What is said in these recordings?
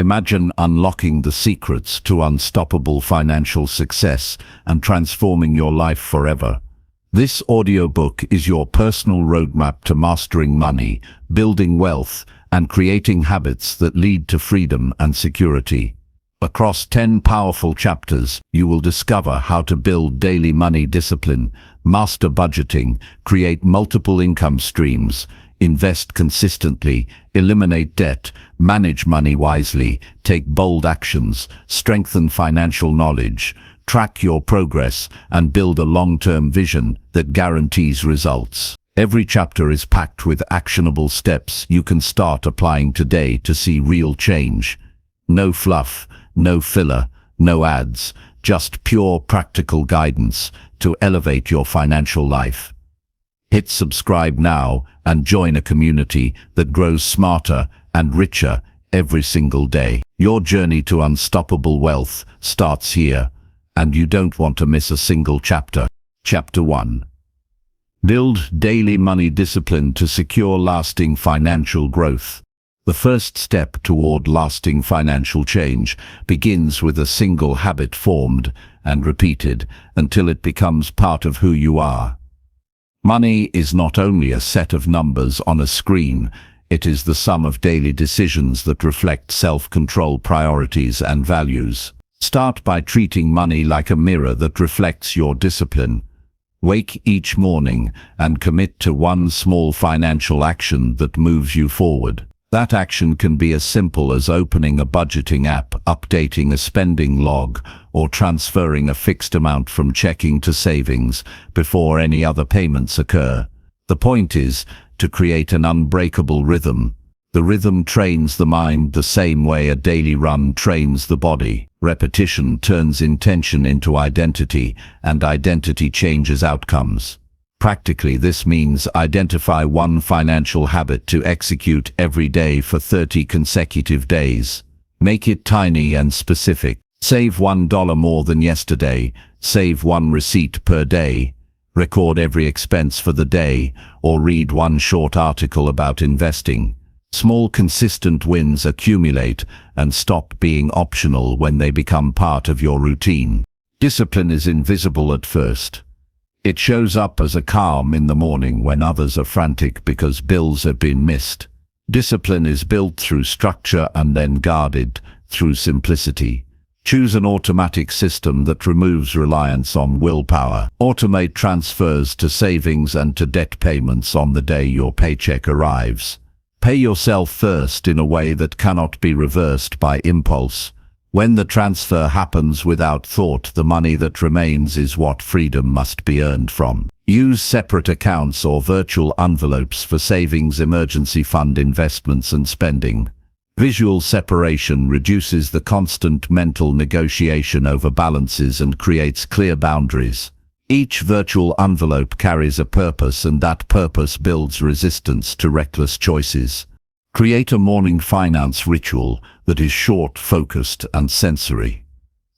Imagine unlocking the secrets to unstoppable financial success and transforming your life forever. This audiobook is your personal roadmap to mastering money, building wealth, and creating habits that lead to freedom and security. Across 10 powerful chapters, you will discover how to build daily money discipline, master budgeting, create multiple income streams, invest consistently, eliminate debt, manage money wisely, take bold actions, strengthen financial knowledge, track your progress, and build a long-term vision that guarantees results. Every chapter is packed with actionable steps you can start applying today to see real change. No fluff, no filler, no ads, just pure practical guidance to elevate your financial life. Hit subscribe now and join a community that grows smarter and richer every single day. Your journey to unstoppable wealth starts here, and you don't want to miss a single chapter. Chapter 1. Build daily money discipline to secure lasting financial growth. The first step toward lasting financial change begins with a single habit formed and repeated until it becomes part of who you are. Money is not only a set of numbers on a screen, it is the sum of daily decisions that reflect self-control, priorities, and values. Start by treating money like a mirror that reflects your discipline. Wake each morning and commit to one small financial action that moves you forward. That action can be as simple as opening a budgeting app, updating a spending log, or transferring a fixed amount from checking to savings before any other payments occur. The point is to create an unbreakable rhythm. The rhythm trains the mind the same way a daily run trains the body. Repetition turns intention into identity, and identity changes outcomes. Practically, this means identify one financial habit to execute every day for 30 consecutive days. Make it tiny and specific. Save $1 more than yesterday. Save one receipt per day. Record every expense for the day, or read one short article about investing. Small consistent wins accumulate and stop being optional when they become part of your routine. Discipline is invisible at first. It shows up as a calm in the morning when others are frantic because bills have been missed. Discipline is built through structure and then guarded through simplicity. Choose an automatic system that removes reliance on willpower. Automate transfers to savings and to debt payments on the day your paycheck arrives. Pay yourself first in a way that cannot be reversed by impulse. When the transfer happens without thought, the money that remains is what freedom must be earned from. Use separate accounts or virtual envelopes for savings, emergency fund, investments, and spending. Visual separation reduces the constant mental negotiation over balances and creates clear boundaries. Each virtual envelope carries a purpose, and that purpose builds resistance to reckless choices. Create a morning finance ritual that is short, focused, and sensory.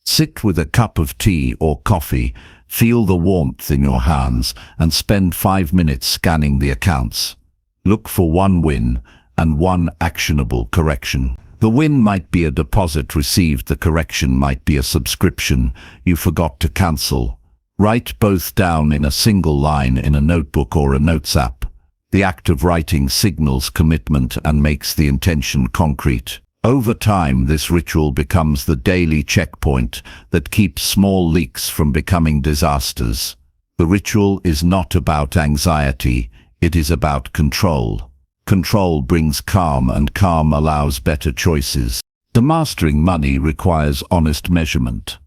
Sit with a cup of tea or coffee, feel the warmth in your hands, and spend 5 minutes scanning the accounts. Look for one win and one actionable correction. The win might be a deposit received, the correction might be a subscription you forgot to cancel. Write both down in a single line in a notebook or a notes app. The act of writing signals commitment and makes the intention concrete. Over time, this ritual becomes the daily checkpoint that keeps small leaks from becoming disasters. The ritual is not about anxiety, it is about control. Control brings calm, and calm allows better choices. The mastering money requires honest measurement.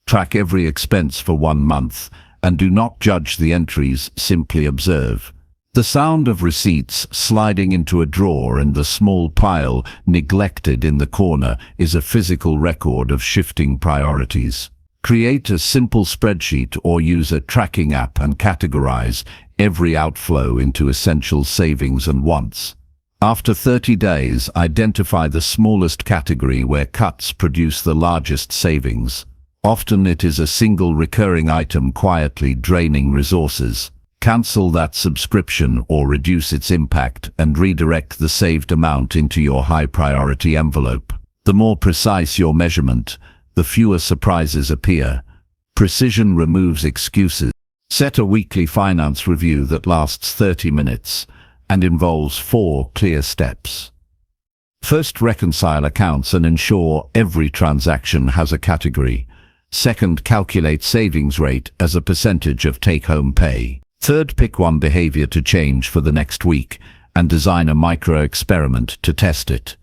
Track every expense for 1 month, and do not judge the entries, simply observe. The sound of receipts sliding into a drawer and the small pile neglected in the corner is a physical record of shifting priorities. Create a simple spreadsheet or use a tracking app and categorize every outflow into essential savings and wants. After 30 days, identify the smallest category where cuts produce the largest savings. Often it is a single recurring item quietly draining resources. Cancel that subscription or reduce its impact and redirect the saved amount into your high-priority envelope. The more precise your measurement, the fewer surprises appear. Precision removes excuses. Set a weekly finance review that lasts 30 minutes and involves 4 clear steps. First, reconcile accounts and ensure every transaction has a category. Second, calculate savings rate as a percentage of take-home pay. Third, pick one behavior to change for the next week and design a micro-experiment to test it.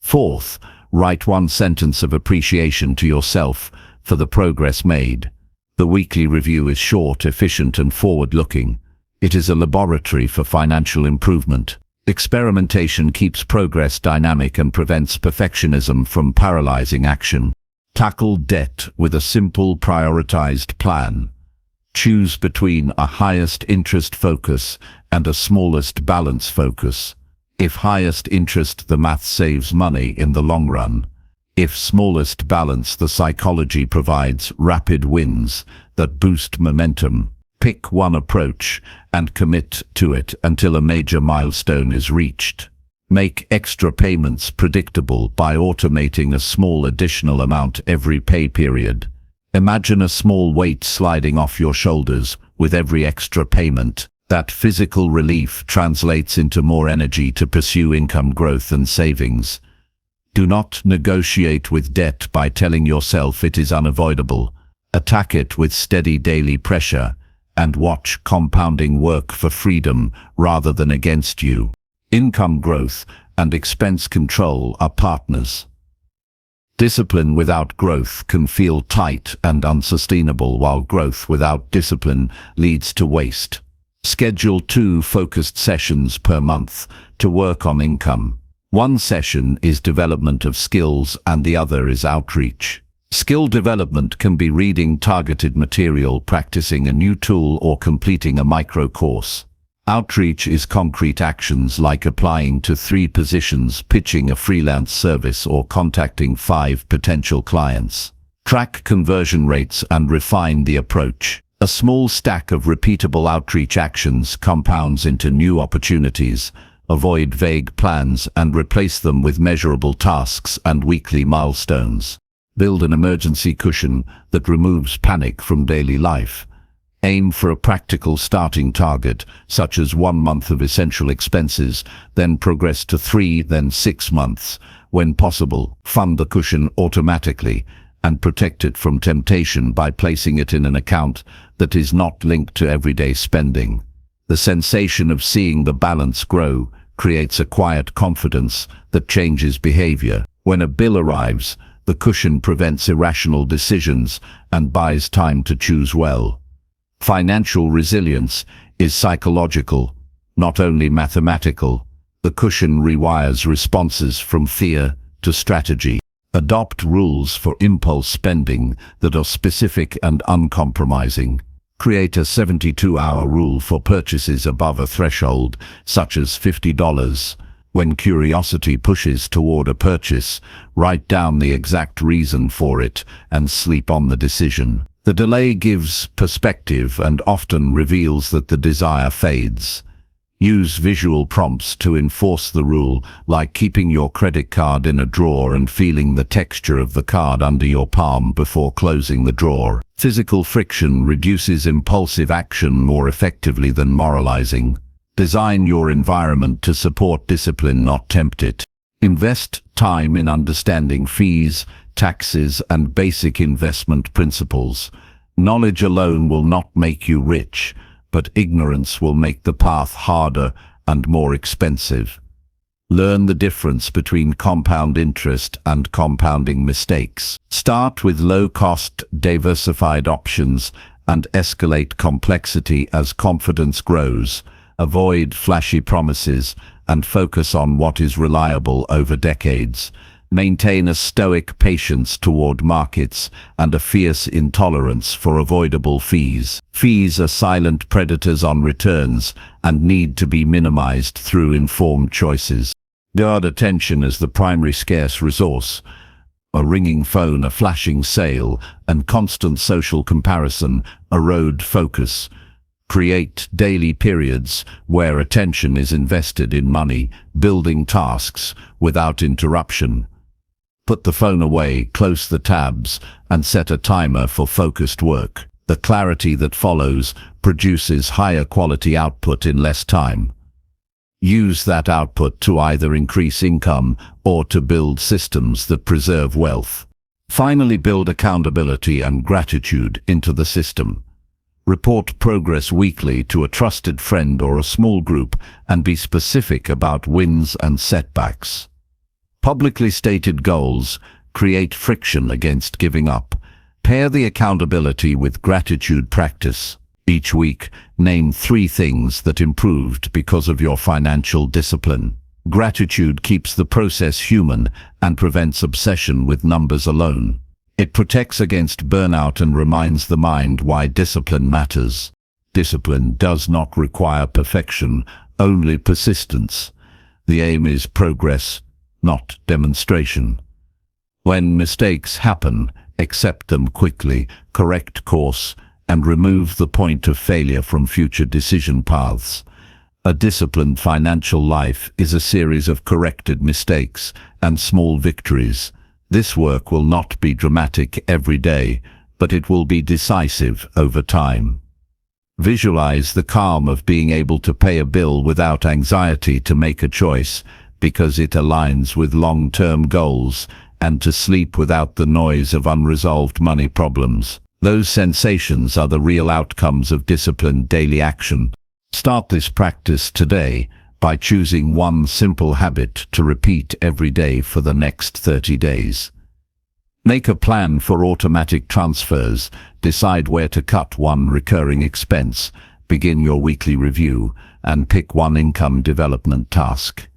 Fourth, write one sentence of appreciation to yourself for the progress made. The weekly review is short, efficient, and forward-looking. It is a laboratory for financial improvement. Experimentation keeps progress dynamic and prevents perfectionism from paralyzing action. Tackle debt with a simple, prioritized plan. Choose between a highest interest focus and a smallest balance focus. If highest interest, the math saves money in the long run. If smallest balance, the psychology provides rapid wins that boost momentum. Pick one approach and commit to it until a major milestone is reached. Make extra payments predictable by automating a small additional amount every pay period. Imagine a small weight sliding off your shoulders with every extra payment. That physical relief translates into more energy to pursue income growth and savings. Do not negotiate with debt by telling yourself it is unavoidable. Attack it with steady daily pressure and watch compounding work for freedom rather than against you. Income growth and expense control are partners. Discipline without growth can feel tight and unsustainable, while growth without discipline leads to waste. Schedule 2 focused sessions per month to work on income. One session is development of skills and the other is outreach. Skill development can be reading targeted material, practicing a new tool, or completing a micro course. Outreach is concrete actions like applying to 3 positions, pitching a freelance service, or contacting 5 potential clients. Track conversion rates and refine the approach. A small stack of repeatable outreach actions compounds into new opportunities. Avoid vague plans and replace them with measurable tasks and weekly milestones. Build an emergency cushion that removes panic from daily life. Aim for a practical starting target, such as 1 month of essential expenses, then progress to 3, then 6 months. When possible, fund the cushion automatically and protect it from temptation by placing it in an account that is not linked to everyday spending. The sensation of seeing the balance grow creates a quiet confidence that changes behavior. When a bill arrives, the cushion prevents irrational decisions and buys time to choose well. Financial resilience is psychological, not only mathematical. The cushion rewires responses from fear to strategy. Adopt rules for impulse spending that are specific and uncompromising. Create a 72-hour rule for purchases above a threshold, such as $50. When curiosity pushes toward a purchase, write down the exact reason for it and sleep on the decision. The delay gives perspective and often reveals that the desire fades. Use visual prompts to enforce the rule, like keeping your credit card in a drawer and feeling the texture of the card under your palm before closing the drawer. Physical friction reduces impulsive action more effectively than moralizing. Design your environment to support discipline, not tempt it. Invest time in understanding fees, taxes, and basic investment principles. Knowledge alone will not make you rich, but ignorance will make the path harder and more expensive. Learn the difference between compound interest and compounding mistakes. Start with low-cost, diversified options and escalate complexity as confidence grows. Avoid flashy promises and focus on what is reliable over decades. Maintain a stoic patience toward markets and a fierce intolerance for avoidable fees. Fees are silent predators on returns and need to be minimized through informed choices. Guard attention as the primary scarce resource. A ringing phone, a flashing sale, and constant social comparison erode focus. Create daily periods where attention is invested in money, building tasks without interruption. Put the phone away, close the tabs, and set a timer for focused work. The clarity that follows produces higher quality output in less time. Use that output to either increase income or to build systems that preserve wealth. Finally, build accountability and gratitude into the system. Report progress weekly to a trusted friend or a small group and be specific about wins and setbacks. Publicly stated goals create friction against giving up. Pair the accountability with gratitude practice. Each week, name 3 things that improved because of your financial discipline. Gratitude keeps the process human and prevents obsession with numbers alone. It protects against burnout and reminds the mind why discipline matters. Discipline does not require perfection, only persistence. The aim is progress, not demonstration. When mistakes happen, accept them quickly, correct course, and remove the point of failure from future decision paths. A disciplined financial life is a series of corrected mistakes and small victories. This work will not be dramatic every day, but it will be decisive over time. Visualize the calm of being able to pay a bill without anxiety to make a choice, because it aligns with long-term goals, and to sleep without the noise of unresolved money problems. Those sensations are the real outcomes of disciplined daily action. Start this practice today by choosing one simple habit to repeat every day for the next 30 days. Make a plan for automatic transfers, decide where to cut one recurring expense, begin your weekly review, and pick one income development task.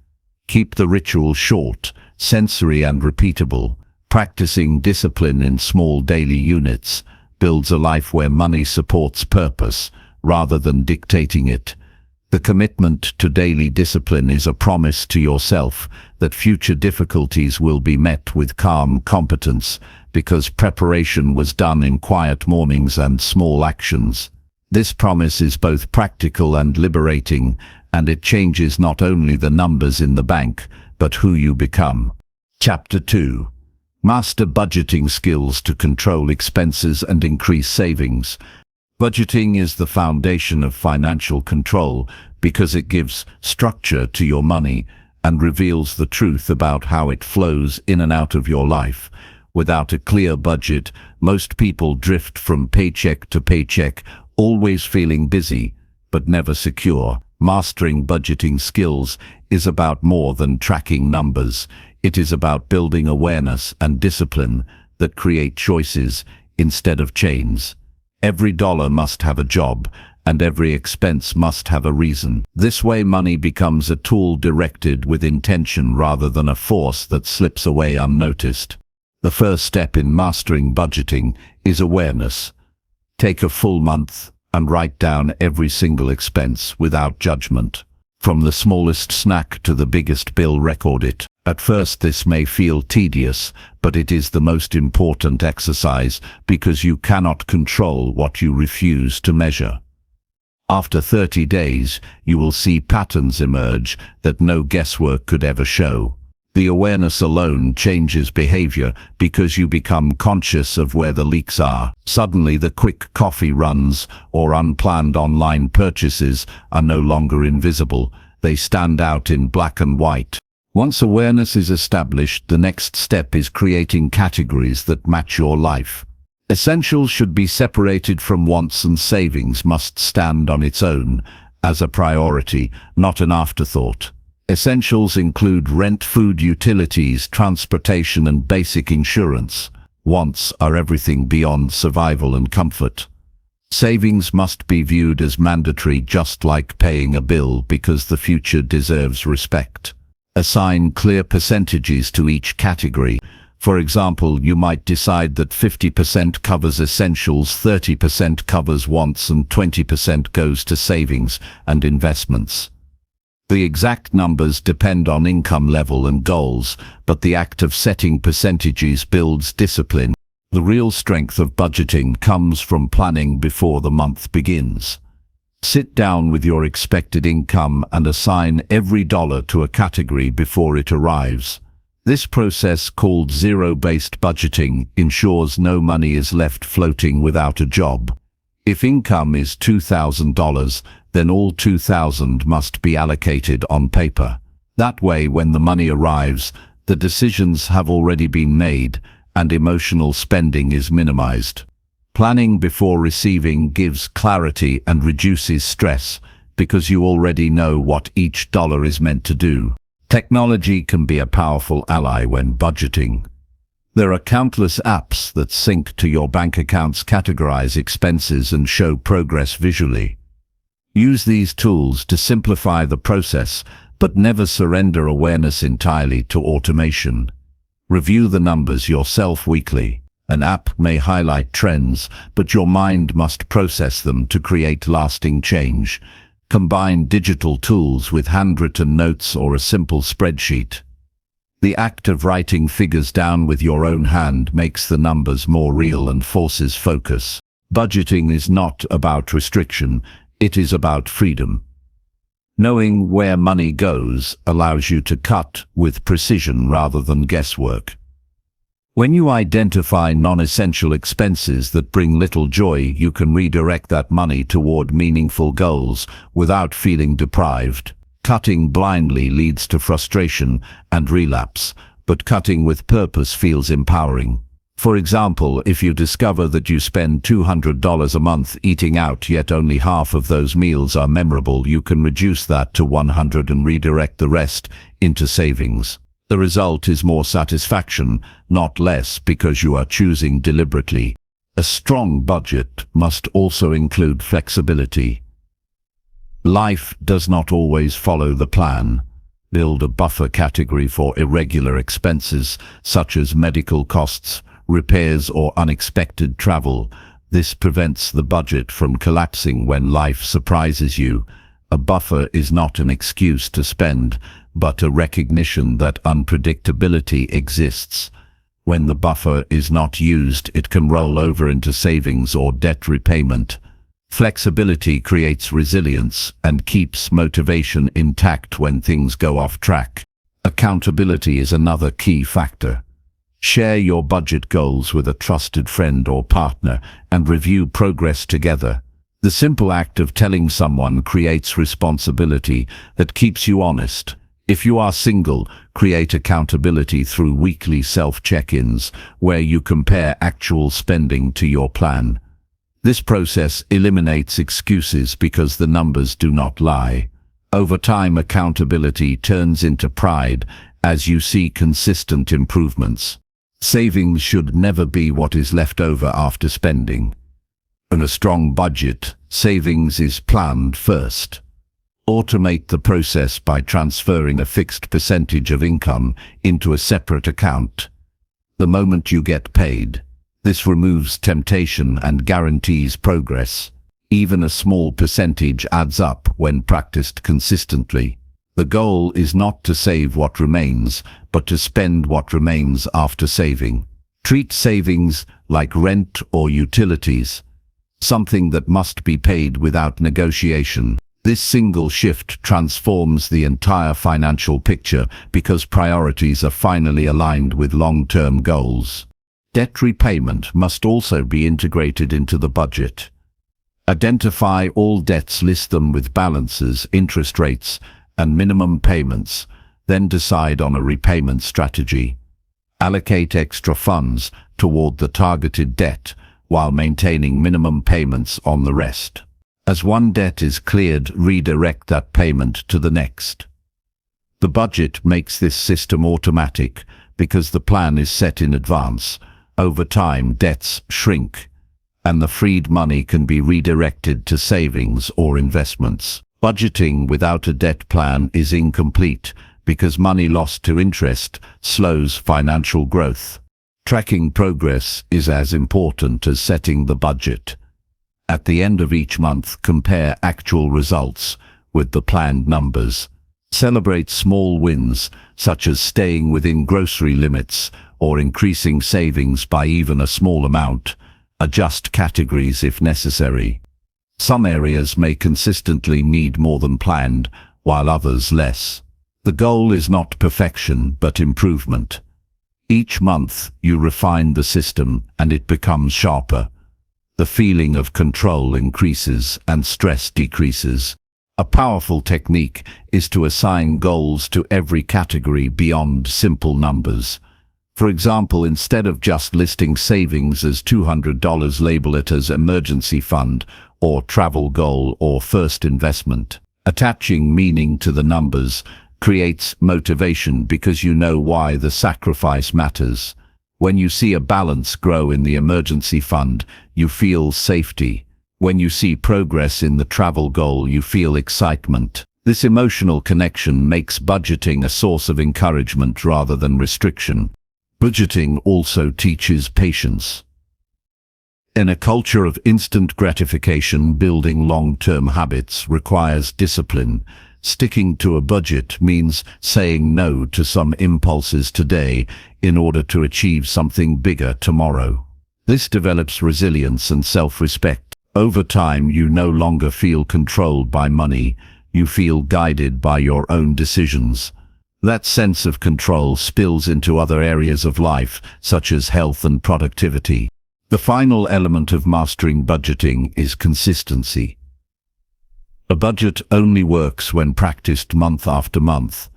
Keep the ritual short, sensory and repeatable. Practicing discipline in small daily units builds a life where money supports purpose rather than dictating it. The commitment to daily discipline is a promise to yourself that future difficulties will be met with calm competence because preparation was done in quiet mornings and small actions. This promise is both practical and liberating, and it changes not only the numbers in the bank, but who you become. Chapter 2. Master budgeting skills to control expenses and increase savings. Budgeting is the foundation of financial control because it gives structure to your money and reveals the truth about how it flows in and out of your life. Without a clear budget, most people drift from paycheck to paycheck, always feeling busy, but never secure. Mastering budgeting skills is about more than tracking numbers. It is about building awareness and discipline that create choices instead of chains. Every dollar must have a job, and every expense must have a reason. This way money becomes a tool directed with intention rather than a force that slips away unnoticed. The first step in mastering budgeting is awareness. Take a full month and write down every single expense without judgment. From the smallest snack to the biggest bill, record it. At first this may feel tedious, but it is the most important exercise because you cannot control what you refuse to measure. After 30 days, you will see patterns emerge that no guesswork could ever show. The awareness alone changes behavior because you become conscious of where the leaks are. Suddenly the quick coffee runs or unplanned online purchases are no longer invisible. They stand out in black and white. Once awareness is established, the next step is creating categories that match your life. Essentials should be separated from wants, and savings must stand on its own as a priority, not an afterthought. Essentials include rent, food, utilities, transportation, and basic insurance. Wants are everything beyond survival and comfort. Savings must be viewed as mandatory, just like paying a bill, because the future deserves respect. Assign clear percentages to each category. For example, you might decide that 50% covers essentials, 30% covers wants, and 20% goes to savings and investments. The exact numbers depend on income level and goals, but the act of setting percentages builds discipline. The real strength of budgeting comes from planning before the month begins. Sit down with your expected income and assign every dollar to a category before it arrives. This process, called zero-based budgeting, ensures no money is left floating without a job. If income is $2,000, then all $2,000 must be allocated on paper. That way, when the money arrives, the decisions have already been made and emotional spending is minimized. Planning before receiving gives clarity and reduces stress because you already know what each dollar is meant to do. Technology can be a powerful ally when budgeting. There are countless apps that sync to your bank accounts, categorize expenses, and show progress visually. Use these tools to simplify the process, but never surrender awareness entirely to automation. Review the numbers yourself weekly. An app may highlight trends, but your mind must process them to create lasting change. Combine digital tools with handwritten notes or a simple spreadsheet. The act of writing figures down with your own hand makes the numbers more real and forces focus. Budgeting is not about restriction, it is about freedom. Knowing where money goes allows you to cut with precision rather than guesswork. When you identify non-essential expenses that bring little joy, you can redirect that money toward meaningful goals without feeling deprived. Cutting blindly leads to frustration and relapse, but cutting with purpose feels empowering. For example, if you discover that you spend $200 a month eating out, yet only half of those meals are memorable, you can reduce that to $100 and redirect the rest into savings. The result is more satisfaction, not less, because you are choosing deliberately. A strong budget must also include flexibility. Life does not always follow the plan. Build a buffer category for irregular expenses, such as medical costs, repairs, or unexpected travel. This prevents the budget from collapsing when life surprises you. A buffer is not an excuse to spend, but a recognition that unpredictability exists. When the buffer is not used, it can roll over into savings or debt repayment. Flexibility creates resilience and keeps motivation intact when things go off track. Accountability is another key factor. Share your budget goals with a trusted friend or partner and review progress together. The simple act of telling someone creates responsibility that keeps you honest. If you are single, create accountability through weekly self-check-ins where you compare actual spending to your plan. This process eliminates excuses because the numbers do not lie. Over time, accountability turns into pride as you see consistent improvements. Savings should never be what is left over after spending. In a strong budget, savings is planned first. Automate the process by transferring a fixed percentage of income into a separate account the moment you get paid. This removes temptation and guarantees progress. Even a small percentage adds up when practiced consistently. The goal is not to save what remains, but to spend what remains after saving. Treat savings like rent or utilities, something that must be paid without negotiation. This single shift transforms the entire financial picture because priorities are finally aligned with long-term goals. Debt repayment must also be integrated into the budget. Identify all debts, list them with balances, interest rates, and minimum payments, then decide on a repayment strategy. Allocate extra funds toward the targeted debt while maintaining minimum payments on the rest. As one debt is cleared, redirect that payment to the next. The budget makes this system automatic because the plan is set in advance. Over time, debts shrink, and the freed money can be redirected to savings or investments. Budgeting without a debt plan is incomplete because money lost to interest slows financial growth. Tracking progress is as important as setting the budget. At the end of each month, compare actual results with the planned numbers. Celebrate small wins, such as staying within grocery limits or increasing savings by even a small amount. Adjust categories if necessary. Some areas may consistently need more than planned, while others less. The goal is not perfection, but improvement. Each month, you refine the system and it becomes sharper. The feeling of control increases and stress decreases. A powerful technique is to assign goals to every category beyond simple numbers. For example, instead of just listing savings as $200, label it as emergency fund or travel goal or first investment. Attaching meaning to the numbers creates motivation because you know why the sacrifice matters. When you see a balance grow in the emergency fund, you feel safety. When you see progress in the travel goal, you feel excitement. This emotional connection makes budgeting a source of encouragement rather than restriction. Budgeting also teaches patience. In a culture of instant gratification, building long-term habits requires discipline. Sticking to a budget means saying no to some impulses today in order to achieve something bigger tomorrow. This develops resilience and self-respect. Over time, you no longer feel controlled by money. You feel guided by your own decisions. That sense of control spills into other areas of life, such as health and productivity. The final element of mastering budgeting is consistency. A budget only works when practiced month after month.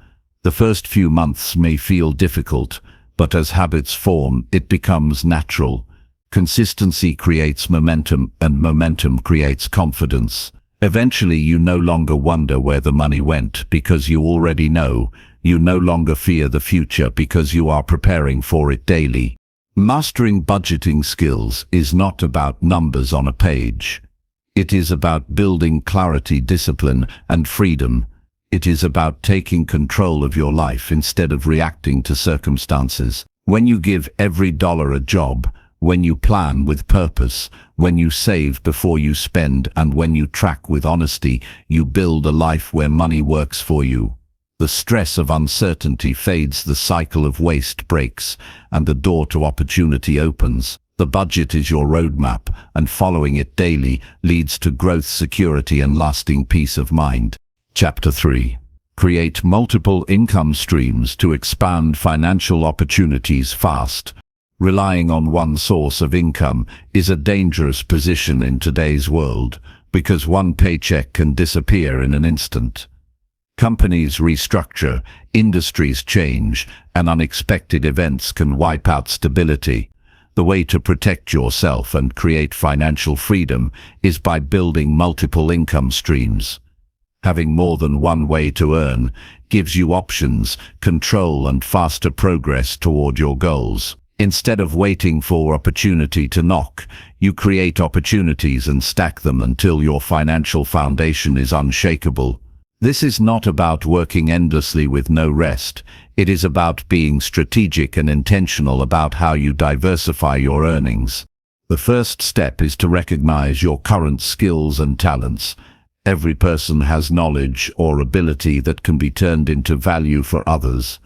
The first few months may feel difficult, but as habits form, it becomes natural. Consistency creates momentum, and momentum creates confidence. Eventually, you no longer wonder where the money went because you already know. You no longer fear the future because you are preparing for it daily. Mastering budgeting skills is not about numbers on a page. It is about building clarity, discipline, and freedom. It is about taking control of your life instead of reacting to circumstances. When you give every dollar a job, when you plan with purpose, when you save before you spend, and when you track with honesty, you build a life where money works for you. The stress of uncertainty fades, the cycle of waste breaks, and the door to opportunity opens. The budget is your roadmap, and following it daily leads to growth, security, and lasting peace of mind. Chapter 3. Create multiple income streams to expand financial opportunities fast. Relying on one source of income is a dangerous position in today's world, because one paycheck can disappear in an instant. Companies restructure, industries change, and unexpected events can wipe out stability. The way to protect yourself and create financial freedom is by building multiple income streams. Having more than one way to earn gives you options, control, and faster progress toward your goals. Instead of waiting for opportunity to knock, you create opportunities and stack them until your financial foundation is unshakable. This is not about working endlessly with no rest. It is about being strategic and intentional about how you diversify your earnings. The first step is to recognize your current skills and talents. Every person has knowledge or ability that can be turned into value for others.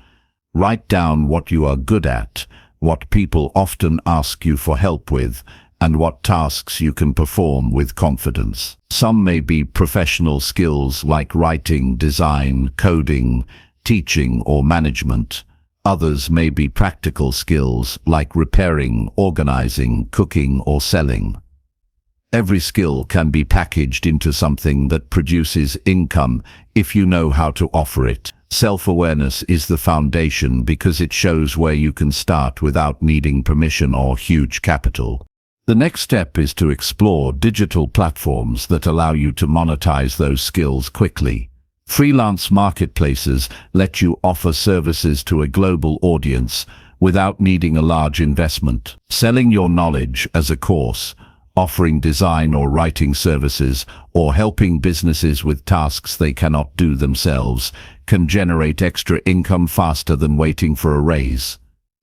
Write down what you are good at, what people often ask you for help with, and what tasks you can perform with confidence. Some may be professional skills like writing, design, coding, teaching, or management. Others may be practical skills like repairing, organizing, cooking, or selling. Every skill can be packaged into something that produces income if you know how to offer it. Self-awareness is the foundation because it shows where you can start without needing permission or huge capital. The next step is to explore digital platforms that allow you to monetize those skills quickly. Freelance marketplaces let you offer services to a global audience without needing a large investment. Selling your knowledge as a course, offering design or writing services, or helping businesses with tasks they cannot do themselves can generate extra income faster than waiting for a raise.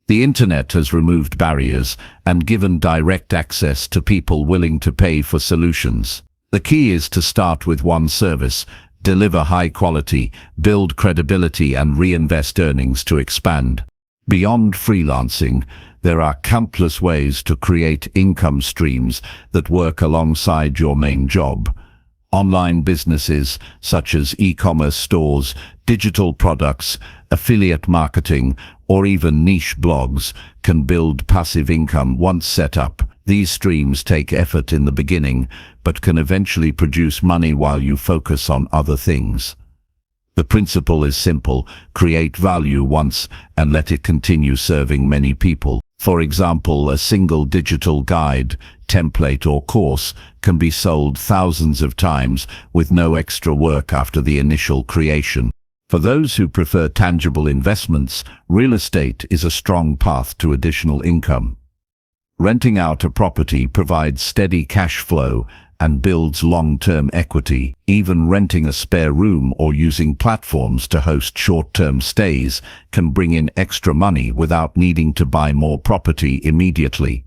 The internet has removed barriers and given direct access to people willing to pay for solutions. The key is to start with one service, deliver high quality, build credibility, and reinvest earnings to expand. Beyond freelancing, there are countless ways to create income streams that work alongside your main job. Online businesses such as e-commerce stores, digital products, affiliate marketing, or even niche blogs can build passive income once set up. These streams take effort in the beginning, but can eventually produce money while you focus on other things. The principle is simple: create value once and let it continue serving many people. For example, a single digital guide, template or course can be sold thousands of times with no extra work after the initial creation. For those who prefer tangible investments, real estate is a strong path to additional income. Renting out a property provides steady cash flow and builds long-term equity. Even renting a spare room or using platforms to host short-term stays can bring in extra money without needing to buy more property immediately.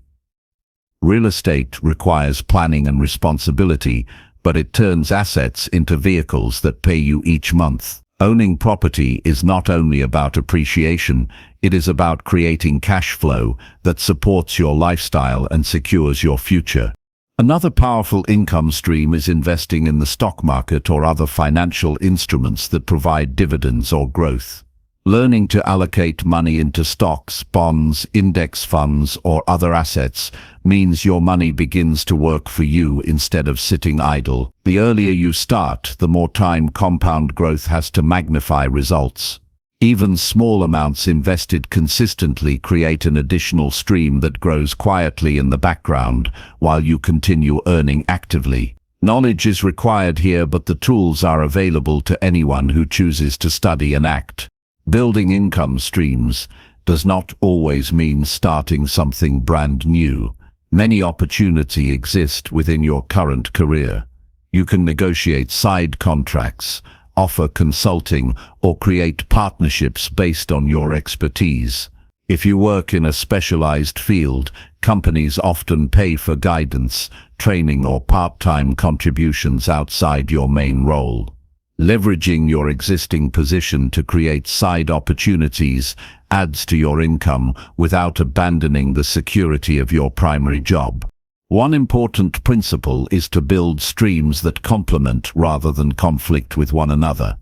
Real estate requires planning and responsibility, but it turns assets into vehicles that pay you each month. Owning property is not only about appreciation, it is about creating cash flow that supports your lifestyle and secures your future. Another powerful income stream is investing in the stock market or other financial instruments that provide dividends or growth. Learning to allocate money into stocks, bonds, index funds, or other assets means your money begins to work for you instead of sitting idle. The earlier you start, the more time compound growth has to magnify results. Even small amounts invested consistently create an additional stream that grows quietly in the background while you continue earning actively. Knowledge is required here, but the tools are available to anyone who chooses to study and act. Building income streams does not always mean starting something brand new. Many opportunities exist within your current career. You can negotiate side contracts, offer consulting, or create partnerships based on your expertise. If you work in a specialized field, companies often pay for guidance, training, or part-time contributions outside your main role. Leveraging your existing position to create side opportunities adds to your income without abandoning the security of your primary job. One important principle is to build streams that complement rather than conflict with one another.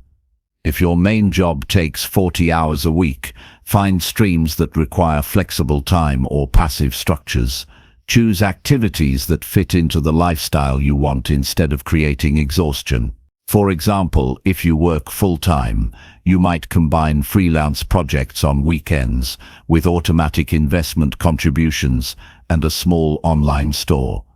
If your main job takes 40 hours a week, find streams that require flexible time or passive structures. Choose activities that fit into the lifestyle you want instead of creating exhaustion. For example, if you work full-time, you might combine freelance projects on weekends with automatic investment contributions and a small online store.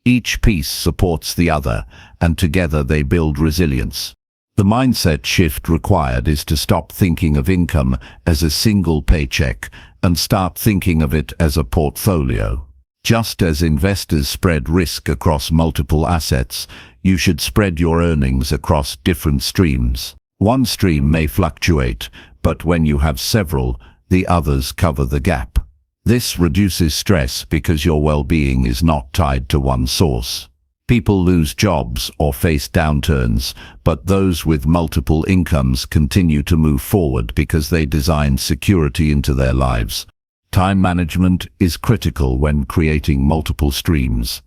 Each piece supports the other, and together they build resilience. The mindset shift required is to stop thinking of income as a single paycheck and start thinking of it as a portfolio. Just as investors spread risk across multiple assets, you should spread your earnings across different streams. One stream may fluctuate, but when you have several, the others cover the gap. This reduces stress because your well-being is not tied to one source. People lose jobs or face downturns, but those with multiple incomes continue to move forward because they design security into their lives. Time management is critical when creating multiple streams.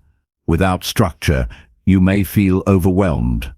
Without structure, you may feel overwhelmed.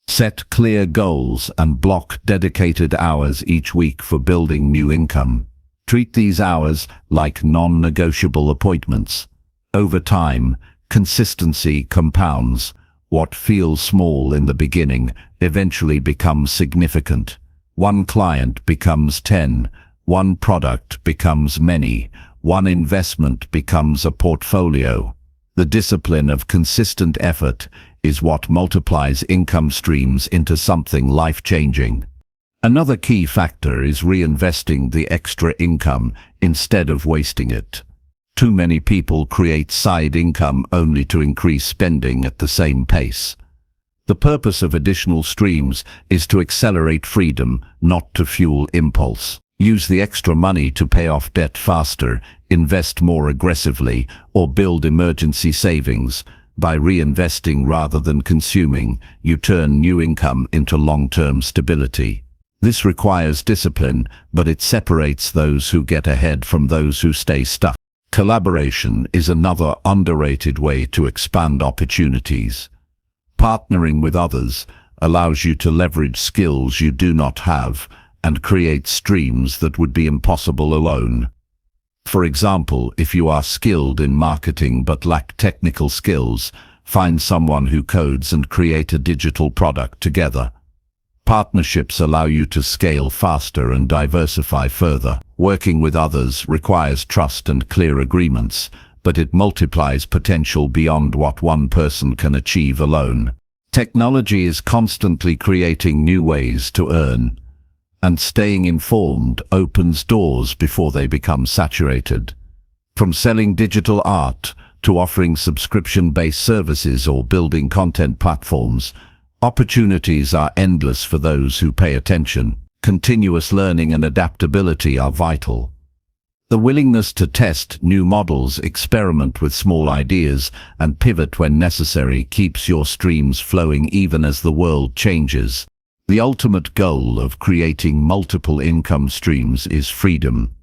Set clear goals and block dedicated hours each week for building new income. Treat these hours like non-negotiable appointments. Over time, consistency compounds. What feels small in the beginning eventually becomes significant. One client becomes 10, one product becomes many, one investment becomes a portfolio. The discipline of consistent effort is what multiplies income streams into something life-changing. Another key factor is reinvesting the extra income instead of wasting it. Too many people create side income only to increase spending at the same pace. The purpose of additional streams is to accelerate freedom, not to fuel impulse. Use the extra money to pay off debt faster, invest more aggressively, or build emergency savings. By reinvesting rather than consuming, you turn new income into long-term stability. This requires discipline, but it separates those who get ahead from those who stay stuck. Collaboration is another underrated way to expand opportunities. Partnering with others allows you to leverage skills you do not have and create streams that would be impossible alone. For example, if you are skilled in marketing but lack technical skills, find someone who codes and create a digital product together. Partnerships allow you to scale faster and diversify further. Working with others requires trust and clear agreements, but it multiplies potential beyond what one person can achieve alone. Technology is constantly creating new ways to earn, and staying informed opens doors before they become saturated. From selling digital art to offering subscription-based services or building content platforms, opportunities are endless for those who pay attention. Continuous learning and adaptability are vital. The willingness to test new models, experiment with small ideas, and pivot when necessary keeps your streams flowing even as the world changes. The ultimate goal of creating multiple income streams is freedom.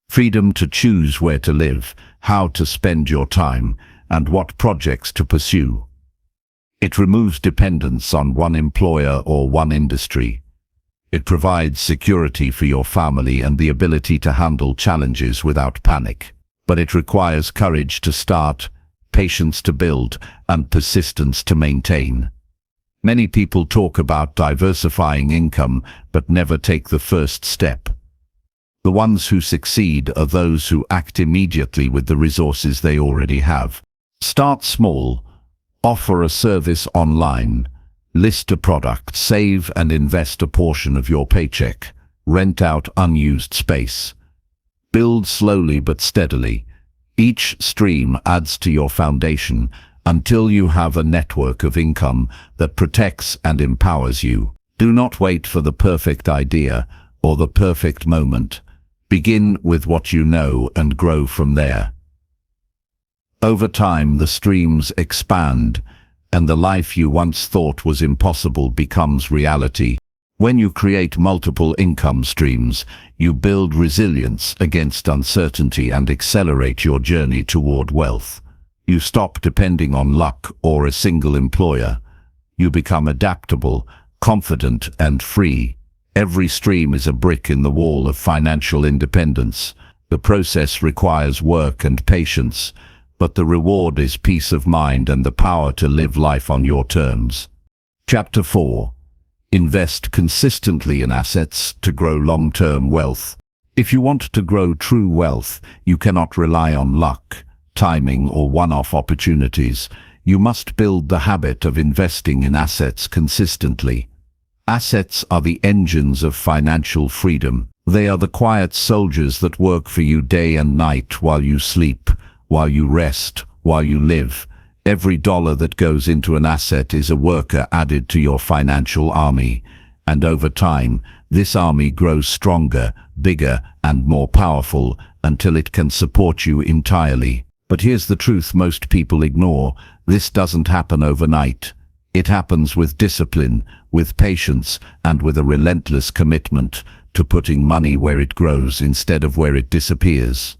Freedom to choose where to live, how to spend your time, and what projects to pursue. It removes dependence on one employer or one industry. It provides security for your family and the ability to handle challenges without panic. But it requires courage to start, patience to build, and persistence to maintain. Many people talk about diversifying income, but never take the first step. The ones who succeed are those who act immediately with the resources they already have. Start small. Offer a service online. List a product. Save and invest a portion of your paycheck. Rent out unused space. Build slowly but steadily. Each stream adds to your foundation until you have a network of income that protects and empowers you. Do not wait for the perfect idea or the perfect moment. Begin with what you know and grow from there. Over time, the streams expand, and the life you once thought was impossible becomes reality. When you create multiple income streams, you build resilience against uncertainty and accelerate your journey toward wealth. You stop depending on luck or a single employer. You become adaptable, confident, and free. Every stream is a brick in the wall of financial independence. The process requires work and patience, but the reward is peace of mind and the power to live life on your terms. Chapter 4. Invest consistently in assets to grow long-term wealth. If you want to grow true wealth, you cannot rely on luck, timing, or one-off opportunities. You must build the habit of investing in assets consistently. Assets are the engines of financial freedom. They are the quiet soldiers that work for you day and night while you sleep, while you rest, while you live. Every dollar that goes into an asset is a worker added to your financial army, and over time, this army grows stronger, bigger, and more powerful until it can support you entirely. But here's the truth most people ignore. This doesn't happen overnight. It happens with discipline, with patience, and with a relentless commitment to putting money where it grows instead of where it disappears.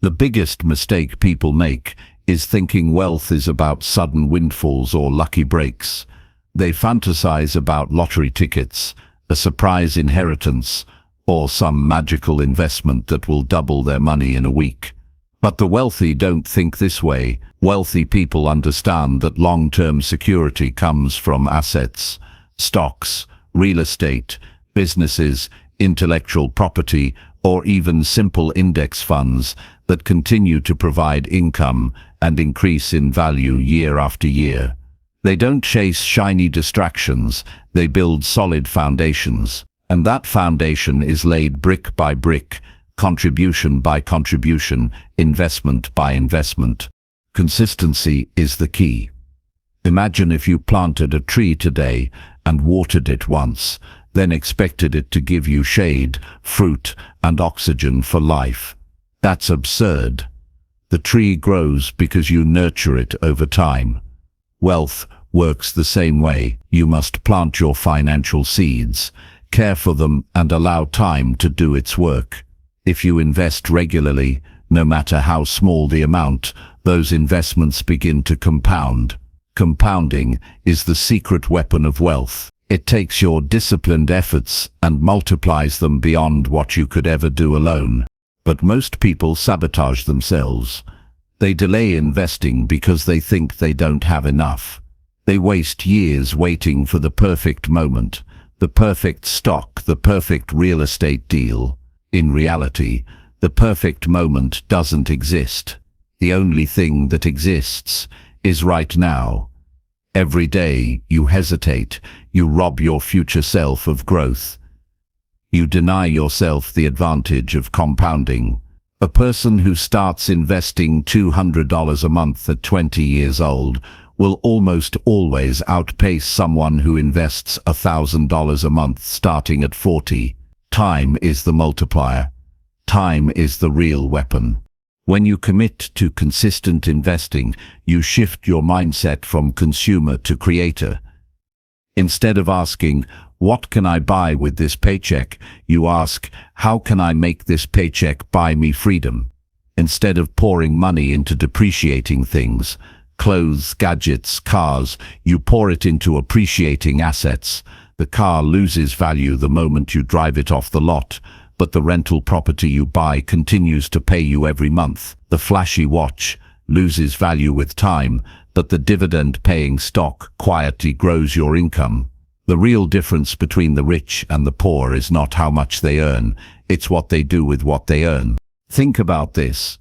The biggest mistake people make is thinking wealth is about sudden windfalls or lucky breaks. They fantasize about lottery tickets, a surprise inheritance, or some magical investment that will double their money in a week. But the wealthy don't think this way. Wealthy people understand that long-term security comes from assets, stocks, real estate, businesses, intellectual property, or even simple index funds that continue to provide income and increase in value year after year. They don't chase shiny distractions, they build solid foundations. And that foundation is laid brick by brick, contribution by contribution, investment by investment. Consistency is the key. Imagine if you planted a tree today and watered it once, then expected it to give you shade, fruit, and oxygen for life. That's absurd. The tree grows because you nurture it over time. Wealth works the same way. You must plant your financial seeds, care for them, and allow time to do its work. If you invest regularly, no matter how small the amount, those investments begin to compound. Compounding is the secret weapon of wealth. It takes your disciplined efforts and multiplies them beyond what you could ever do alone. But most people sabotage themselves. They delay investing because they think they don't have enough. They waste years waiting for the perfect moment, the perfect stock, the perfect real estate deal. In reality, the perfect moment doesn't exist. The only thing that exists is right now. Every day you hesitate, you rob your future self of growth. You deny yourself the advantage of compounding. A person who starts investing $200 a month at 20 years old will almost always outpace someone who invests $1,000 a month starting at 40. Time is the multiplier. Time is the real weapon. When you commit to consistent investing, you shift your mindset from consumer to creator. Instead of asking, "What can I buy with this paycheck?" you ask, "How can I make this paycheck buy me freedom?" Instead of pouring money into depreciating things, clothes, gadgets, cars, you pour it into appreciating assets. The car loses value the moment you drive it off the lot, but the rental property you buy continues to pay you every month. The flashy watch loses value with time, but the dividend-paying stock quietly grows your income. The real difference between the rich and the poor is not how much they earn, it's what they do with what they earn. Think about this.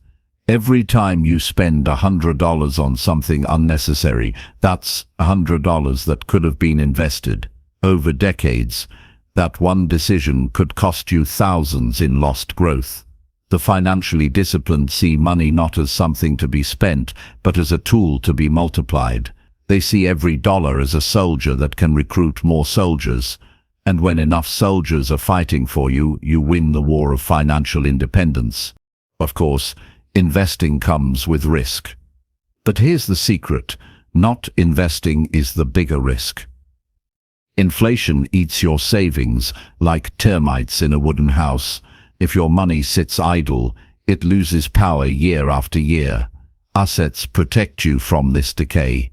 Every time you spend $100 on something unnecessary, that's $100 that could have been invested. Over decades, that one decision could cost you thousands in lost growth. The financially disciplined see money not as something to be spent, but as a tool to be multiplied. They see every dollar as a soldier that can recruit more soldiers. And when enough soldiers are fighting for you, you win the war of financial independence. Of course, investing comes with risk. But here's the secret: not investing is the bigger risk. Inflation eats your savings like termites in a wooden house. If your money sits idle, it loses power year after year. Assets protect you from this decay.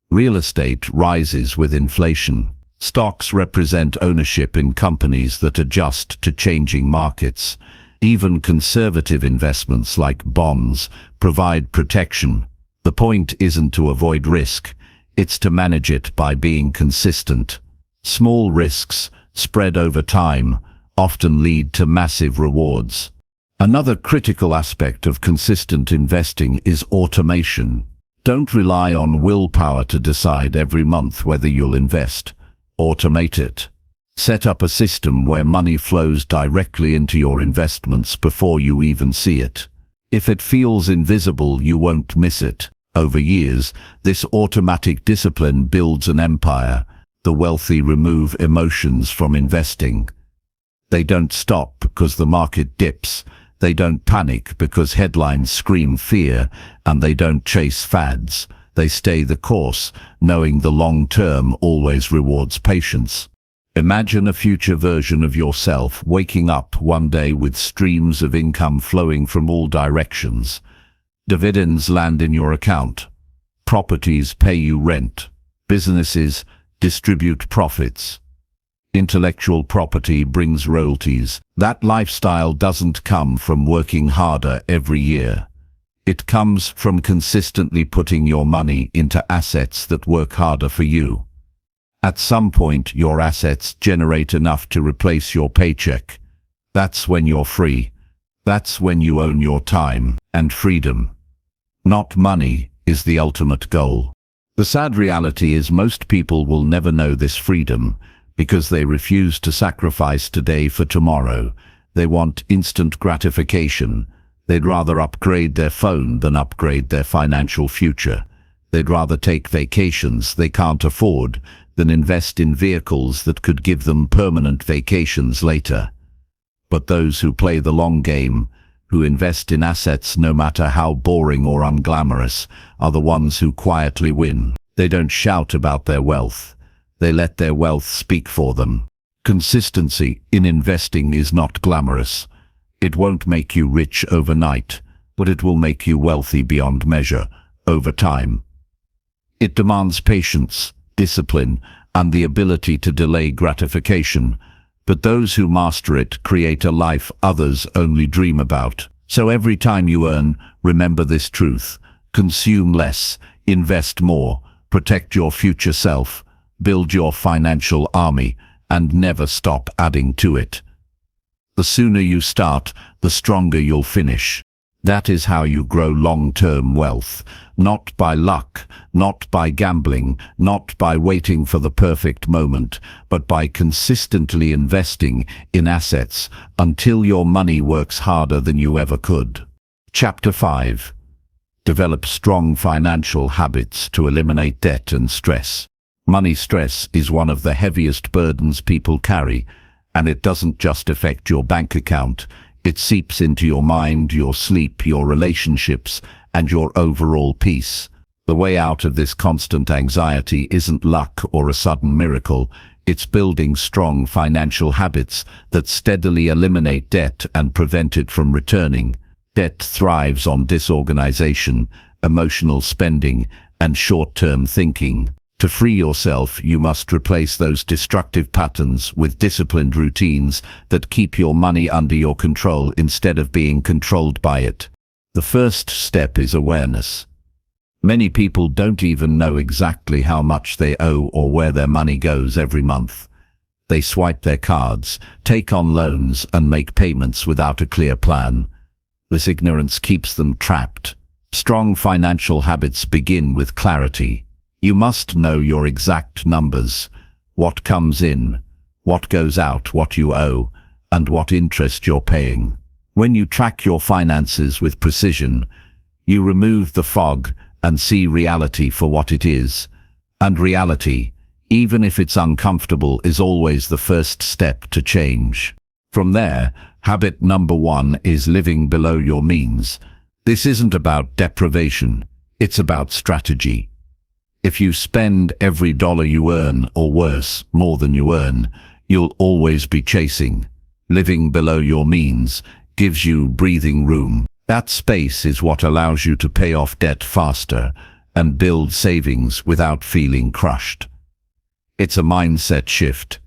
Real estate rises with inflation. Stocks represent ownership in companies that adjust to changing markets. Even conservative investments like bonds provide protection. The point isn't to avoid risk, it's to manage it by being consistent. Small risks, spread over time, often lead to massive rewards. Another critical aspect of consistent investing is automation. Don't rely on willpower to decide every month whether you'll invest. Automate it. Set up a system where money flows directly into your investments before you even see it. If it feels invisible, you won't miss it. Over years, this automatic discipline builds an empire. The wealthy remove emotions from investing. They don't stop because the market dips. They don't panic because headlines scream fear, and they don't chase fads. They stay the course, knowing the long term always rewards patience. Imagine a future version of yourself waking up one day with streams of income flowing from all directions. Dividends land in your account. Properties pay you rent. Businesses distribute profits. Intellectual property brings royalties. That lifestyle doesn't come from working harder every year. It comes from consistently putting your money into assets that work harder for you. At some point, your assets generate enough to replace your paycheck. That's when you're free. That's when you own your time and freedom. Not money is the ultimate goal. The sad reality is most people will never know this freedom because they refuse to sacrifice today for tomorrow. They want instant gratification. They'd rather upgrade their phone than upgrade their financial future. They'd rather take vacations they can't afford than invest in vehicles that could give them permanent vacations later. But those who play the long game, who invest in assets no matter how boring or unglamorous, are the ones who quietly win. They don't shout about their wealth. They let their wealth speak for them. Consistency in investing is not glamorous. It won't make you rich overnight, but it will make you wealthy beyond measure over time. It demands patience, discipline, and the ability to delay gratification. But those who master it create a life others only dream about. So every time you earn, remember this truth. Consume less, invest more, protect your future self, build your financial army, and never stop adding to it. The sooner you start, the stronger you'll finish. That is how you grow long-term wealth, not by luck, not by gambling, not by waiting for the perfect moment, but by consistently investing in assets until your money works harder than you ever could. Chapter 5. Develop strong financial habits to eliminate debt and stress. Money stress is one of the heaviest burdens people carry, and it doesn't just affect your bank account. It seeps into your mind, your sleep, your relationships, and your overall peace. The way out of this constant anxiety isn't luck or a sudden miracle. It's building strong financial habits that steadily eliminate debt and prevent it from returning. Debt thrives on disorganization, emotional spending, and short-term thinking. To free yourself, you must replace those destructive patterns with disciplined routines that keep your money under your control instead of being controlled by it. The first step is awareness. Many people don't even know exactly how much they owe or where their money goes every month. They swipe their cards, take on loans, and make payments without a clear plan. This ignorance keeps them trapped. Strong financial habits begin with clarity. You must know your exact numbers, what comes in, what goes out, what you owe, and what interest you're paying. When you track your finances with precision, you remove the fog and see reality for what it is. And reality, even if it's uncomfortable, is always the first step to change. From there, habit number 1 is living below your means. This isn't about deprivation, it's about strategy. If you spend every dollar you earn, or worse, more than you earn, you'll always be chasing. Living below your means gives you breathing room. That space is what allows you to pay off debt faster and build savings without feeling crushed. It's a mindset shift.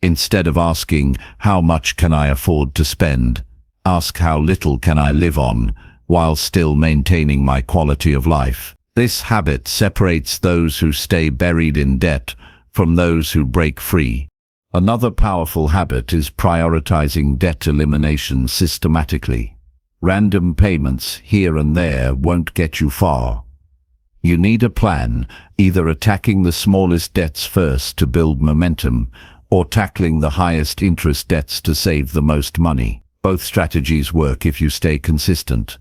Instead of asking, how much can I afford to spend? Ask, how little can I live on while still maintaining my quality of life? This habit separates those who stay buried in debt from those who break free. Another powerful habit is prioritizing debt elimination systematically. Random payments here and there won't get you far. You need a plan, either attacking the smallest debts first to build momentum, or tackling the highest interest debts to save the most money. Both strategies work if you stay consistent.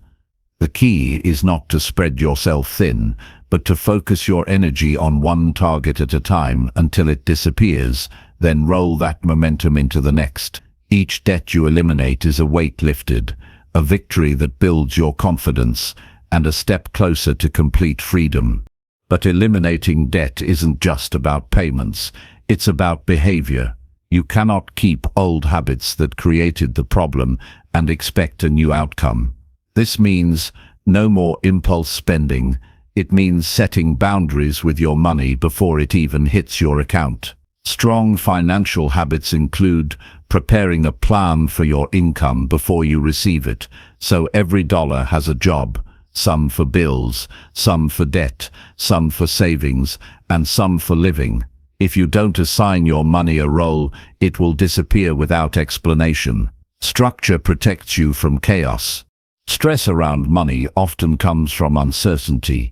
The key is not to spread yourself thin, but to focus your energy on one target at a time until it disappears, then roll that momentum into the next. Each debt you eliminate is a weight lifted, a victory that builds your confidence, and a step closer to complete freedom. But eliminating debt isn't just about payments, it's about behavior. You cannot keep old habits that created the problem and expect a new outcome. This means no more impulse spending. It means setting boundaries with your money before it even hits your account. Strong financial habits include preparing a plan for your income before you receive it, so every dollar has a job, some for bills, some for debt, some for savings, and some for living. If you don't assign your money a role, it will disappear without explanation. Structure protects you from chaos. Stress around money often comes from uncertainty.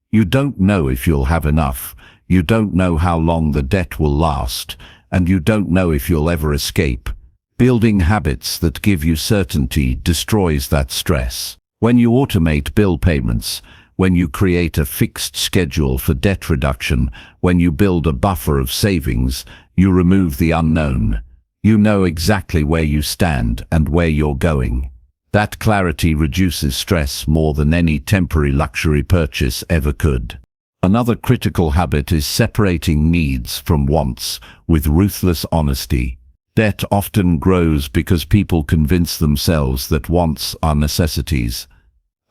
You don't know if you'll have enough, you don't know how long the debt will last, and you don't know if you'll ever escape. Building habits that give you certainty destroys that stress. When you automate bill payments, when you create a fixed schedule for debt reduction, when you build a buffer of savings, you remove the unknown. You know exactly where you stand and where you're going. That clarity reduces stress more than any temporary luxury purchase ever could. Another critical habit is separating needs from wants with ruthless honesty. Debt often grows because people convince themselves that wants are necessities.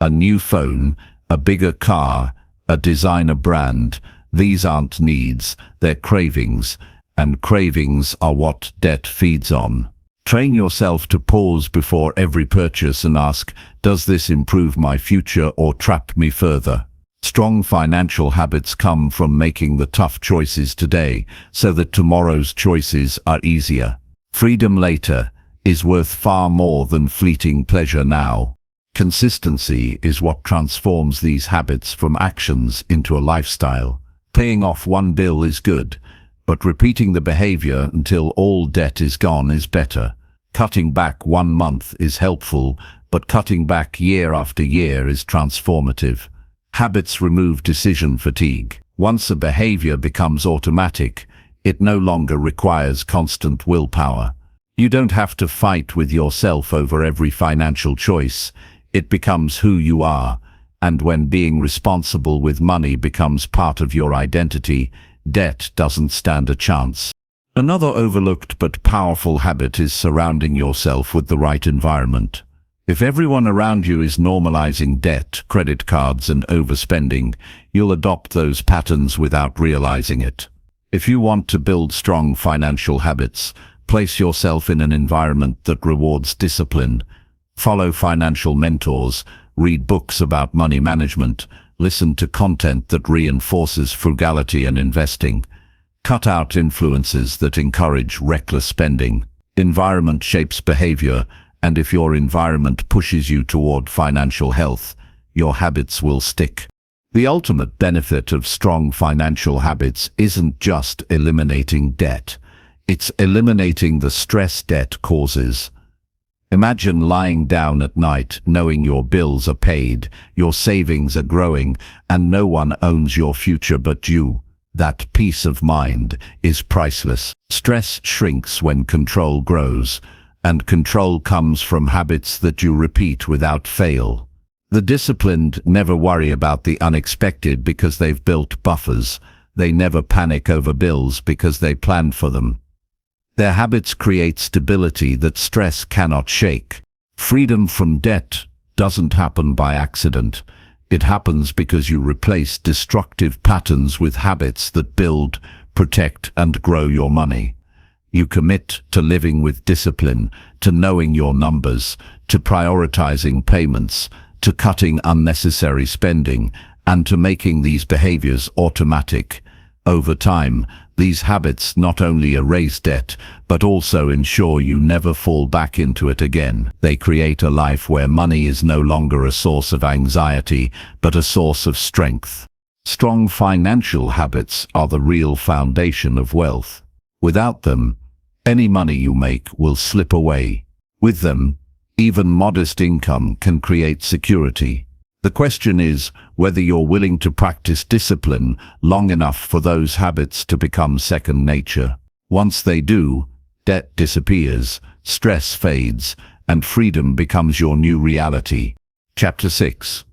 A new phone, a bigger car, a designer brand, These aren't needs, they're cravings, and cravings are what debt feeds on. Train yourself to pause before every purchase and ask, does this improve my future or trap me further? Strong financial habits come from making the tough choices today so that tomorrow's choices are easier. Freedom later is worth far more than fleeting pleasure now. Consistency is what transforms these habits from actions into a lifestyle. Paying off one bill is good, but repeating the behavior until all debt is gone is better. Cutting back 1 month is helpful, but cutting back year after year is transformative. Habits remove decision fatigue. Once a behavior becomes automatic, it no longer requires constant willpower. You don't have to fight with yourself over every financial choice. It becomes who you are, and when being responsible with money becomes part of your identity, debt doesn't stand a chance. Another overlooked but powerful habit is surrounding yourself with the right environment. If everyone around you is normalizing debt, credit cards, and overspending, you'll adopt those patterns without realizing it. If you want to build strong financial habits, place yourself in an environment that rewards discipline. Follow financial mentors, read books about money management, listen to content that reinforces frugality and investing. Cut out influences that encourage reckless spending. Environment shapes behavior, and if your environment pushes you toward financial health, your habits will stick. The ultimate benefit of strong financial habits isn't just eliminating debt. It's eliminating the stress debt causes. Imagine lying down at night knowing your bills are paid, your savings are growing, and no one owns your future but you. That peace of mind is priceless. Stress shrinks when control grows, and control comes from habits that you repeat without fail. The disciplined never worry about the unexpected because they've built buffers. They never panic over bills because they planned for them. Their habits create stability that stress cannot shake. Freedom from debt doesn't happen by accident. It happens because you replace destructive patterns with habits that build, protect, and grow your money. You commit to living with discipline, to knowing your numbers, to prioritizing payments, to cutting unnecessary spending, and to making these behaviors automatic. Over time, these habits not only erase debt, but also ensure you never fall back into it again. They create a life where money is no longer a source of anxiety, but a source of strength. Strong financial habits are the real foundation of wealth. Without them, any money you make will slip away. With them, even modest income can create security. The question is whether you're willing to practice discipline long enough for those habits to become second nature. Once they do, debt disappears, stress fades, and freedom becomes your new reality. Chapter 6.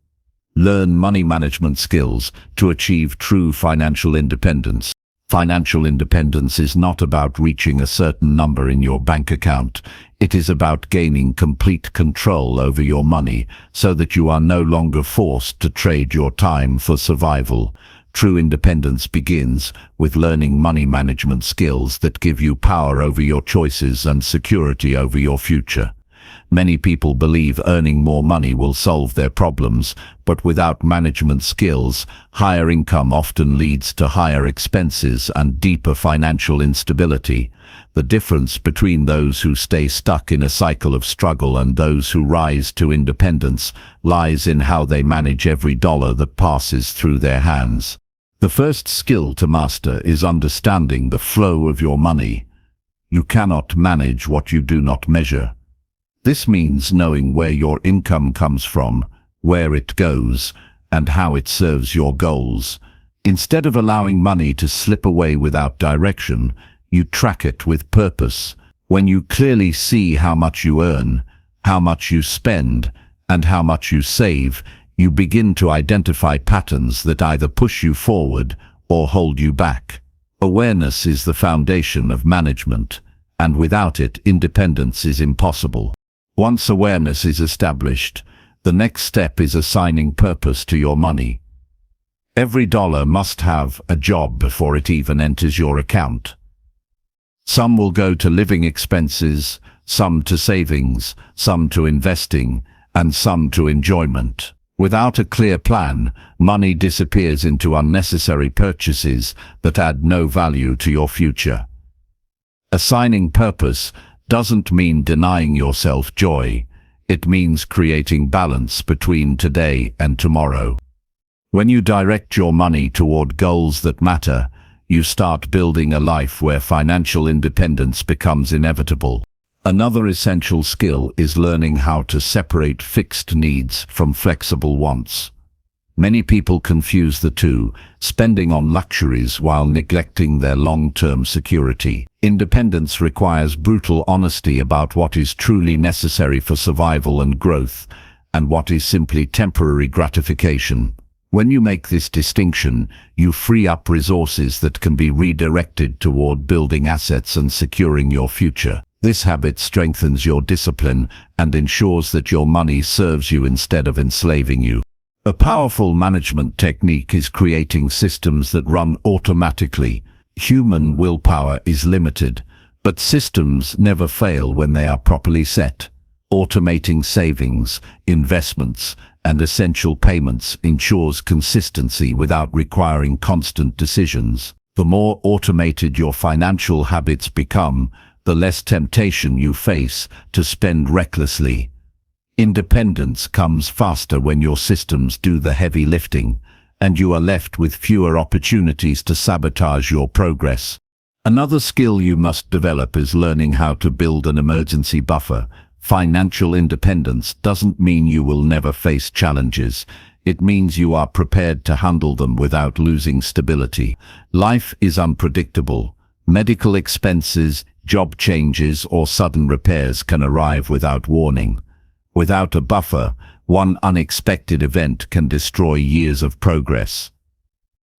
Learn money management skills to achieve true financial independence. Financial independence is not about reaching a certain number in your bank account. It is about gaining complete control over your money so that you are no longer forced to trade your time for survival. True independence begins with learning money management skills that give you power over your choices and security over your future. Many people believe earning more money will solve their problems, but without management skills, higher income often leads to higher expenses and deeper financial instability. The difference between those who stay stuck in a cycle of struggle and those who rise to independence lies in how they manage every dollar that passes through their hands. The first skill to master is understanding the flow of your money. You cannot manage what you do not measure. This means knowing where your income comes from, where it goes, and how it serves your goals. Instead of allowing money to slip away without direction, you track it with purpose. When you clearly see how much you earn, how much you spend, and how much you save, you begin to identify patterns that either push you forward or hold you back. Awareness is the foundation of management, and without it, independence is impossible. Once awareness is established, the next step is assigning purpose to your money. Every dollar must have a job before it even enters your account. Some will go to living expenses, some to savings, some to investing, and some to enjoyment. Without a clear plan, money disappears into unnecessary purchases that add no value to your future. Assigning purpose doesn't mean denying yourself joy. It means creating balance between today and tomorrow. When you direct your money toward goals that matter, you start building a life where financial independence becomes inevitable. Another essential skill is learning how to separate fixed needs from flexible wants. Many people confuse the two, spending on luxuries while neglecting their long-term security. Independence requires brutal honesty about what is truly necessary for survival and growth, and what is simply temporary gratification. When you make this distinction, you free up resources that can be redirected toward building assets and securing your future. This habit strengthens your discipline and ensures that your money serves you instead of enslaving you. A powerful management technique is creating systems that run automatically. Human willpower is limited, but systems never fail when they are properly set. Automating savings, investments, and essential payments ensures consistency without requiring constant decisions. The more automated your financial habits become, the less temptation you face to spend recklessly. Independence comes faster when your systems do the heavy lifting, and you are left with fewer opportunities to sabotage your progress. Another skill you must develop is learning how to build an emergency buffer. Financial independence doesn't mean you will never face challenges. It means you are prepared to handle them without losing stability. Life is unpredictable. Medical expenses, job changes, or sudden repairs can arrive without warning. Without a buffer, one unexpected event can destroy years of progress.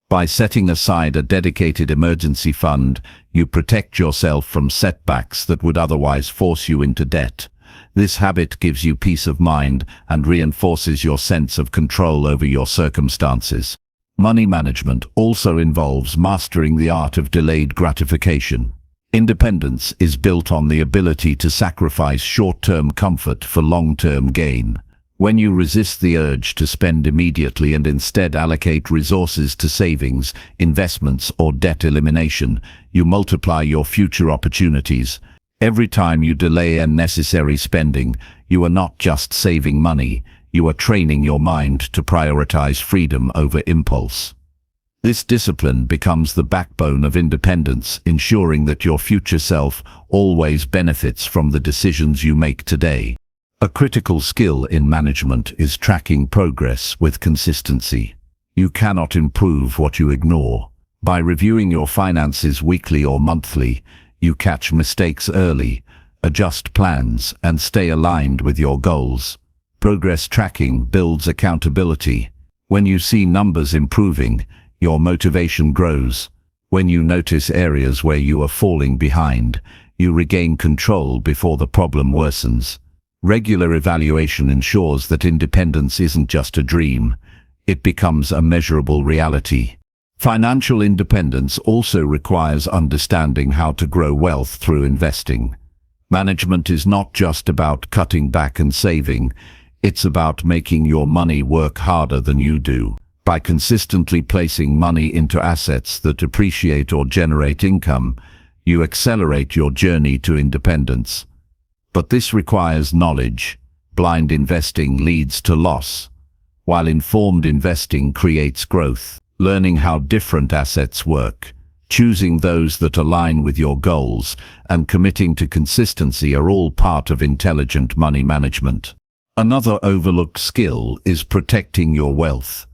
By setting aside a dedicated emergency fund, you protect yourself from setbacks that would otherwise force you into debt. This habit gives you peace of mind and reinforces your sense of control over your circumstances. Money management also involves mastering the art of delayed gratification. Independence is built on the ability to sacrifice short-term comfort for long-term gain. When you resist the urge to spend immediately and instead allocate resources to savings, investments, or debt elimination, you multiply your future opportunities. Every time you delay unnecessary spending, you are not just saving money, you are training your mind to prioritize freedom over impulse. This discipline becomes the backbone of independence, ensuring that your future self always benefits from the decisions you make today. A critical skill in management is tracking progress with consistency. You cannot improve what you ignore. By reviewing your finances weekly or monthly, you catch mistakes early, adjust plans, and stay aligned with your goals. Progress tracking builds accountability. When you see numbers improving, your motivation grows. When you notice areas where you are falling behind, you regain control before the problem worsens. Regular evaluation ensures that independence isn't just a dream, it becomes a measurable reality. Financial independence also requires understanding how to grow wealth through investing. Management is not just about cutting back and saving, it's about making your money work harder than you do. By consistently placing money into assets that appreciate or generate income, you accelerate your journey to independence. But this requires knowledge. Blind investing leads to loss, while informed investing creates growth. Learning how different assets work, choosing those that align with your goals, and committing to consistency are all part of intelligent money management. Another overlooked skill is protecting your wealth.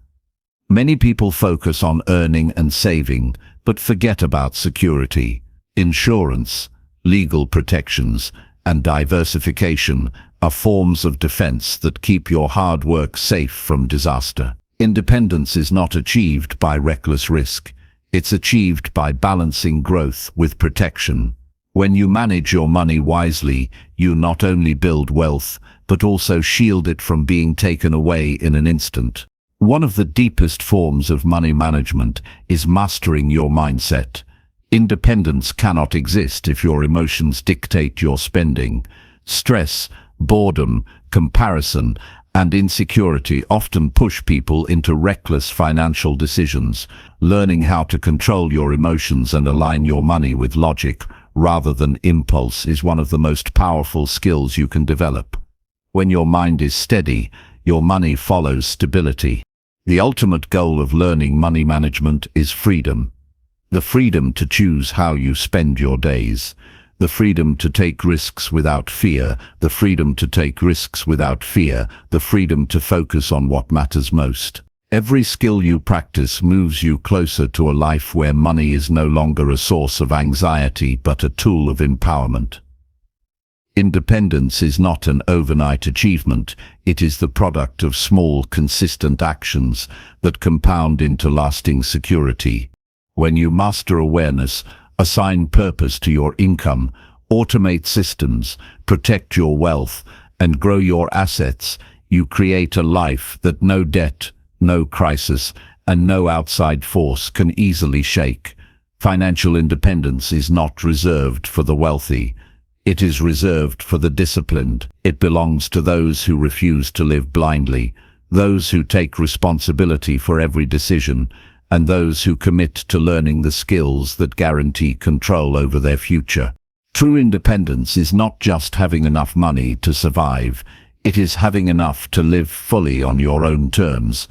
Many people focus on earning and saving, but forget about security. Insurance, legal protections, and diversification are forms of defense that keep your hard work safe from disaster. Independence is not achieved by reckless risk. It's achieved by balancing growth with protection. When you manage your money wisely, you not only build wealth, but also shield it from being taken away in an instant. One of the deepest forms of money management is mastering your mindset. Independence cannot exist if your emotions dictate your spending. Stress, boredom, comparison, and insecurity often push people into reckless financial decisions. Learning how to control your emotions and align your money with logic rather than impulse is one of the most powerful skills you can develop. When your mind is steady, your money follows stability. The ultimate goal of learning money management is freedom. The freedom to choose how you spend your days. The freedom to take risks without fear. The freedom to take risks without fear. The freedom to focus on what matters most. Every skill you practice moves you closer to a life where money is no longer a source of anxiety but a tool of empowerment. Independence is not an overnight achievement. It is the product of small, consistent actions that compound into lasting security. When you master awareness, assign purpose to your income, automate systems, protect your wealth, and grow your assets, you create a life that no debt, no crisis, and no outside force can easily shake. Financial independence is not reserved for the wealthy. It is reserved for the disciplined. It belongs to those who refuse to live blindly, those who take responsibility for every decision, and those who commit to learning the skills that guarantee control over their future. True independence is not just having enough money to survive. It is having enough to live fully on your own terms.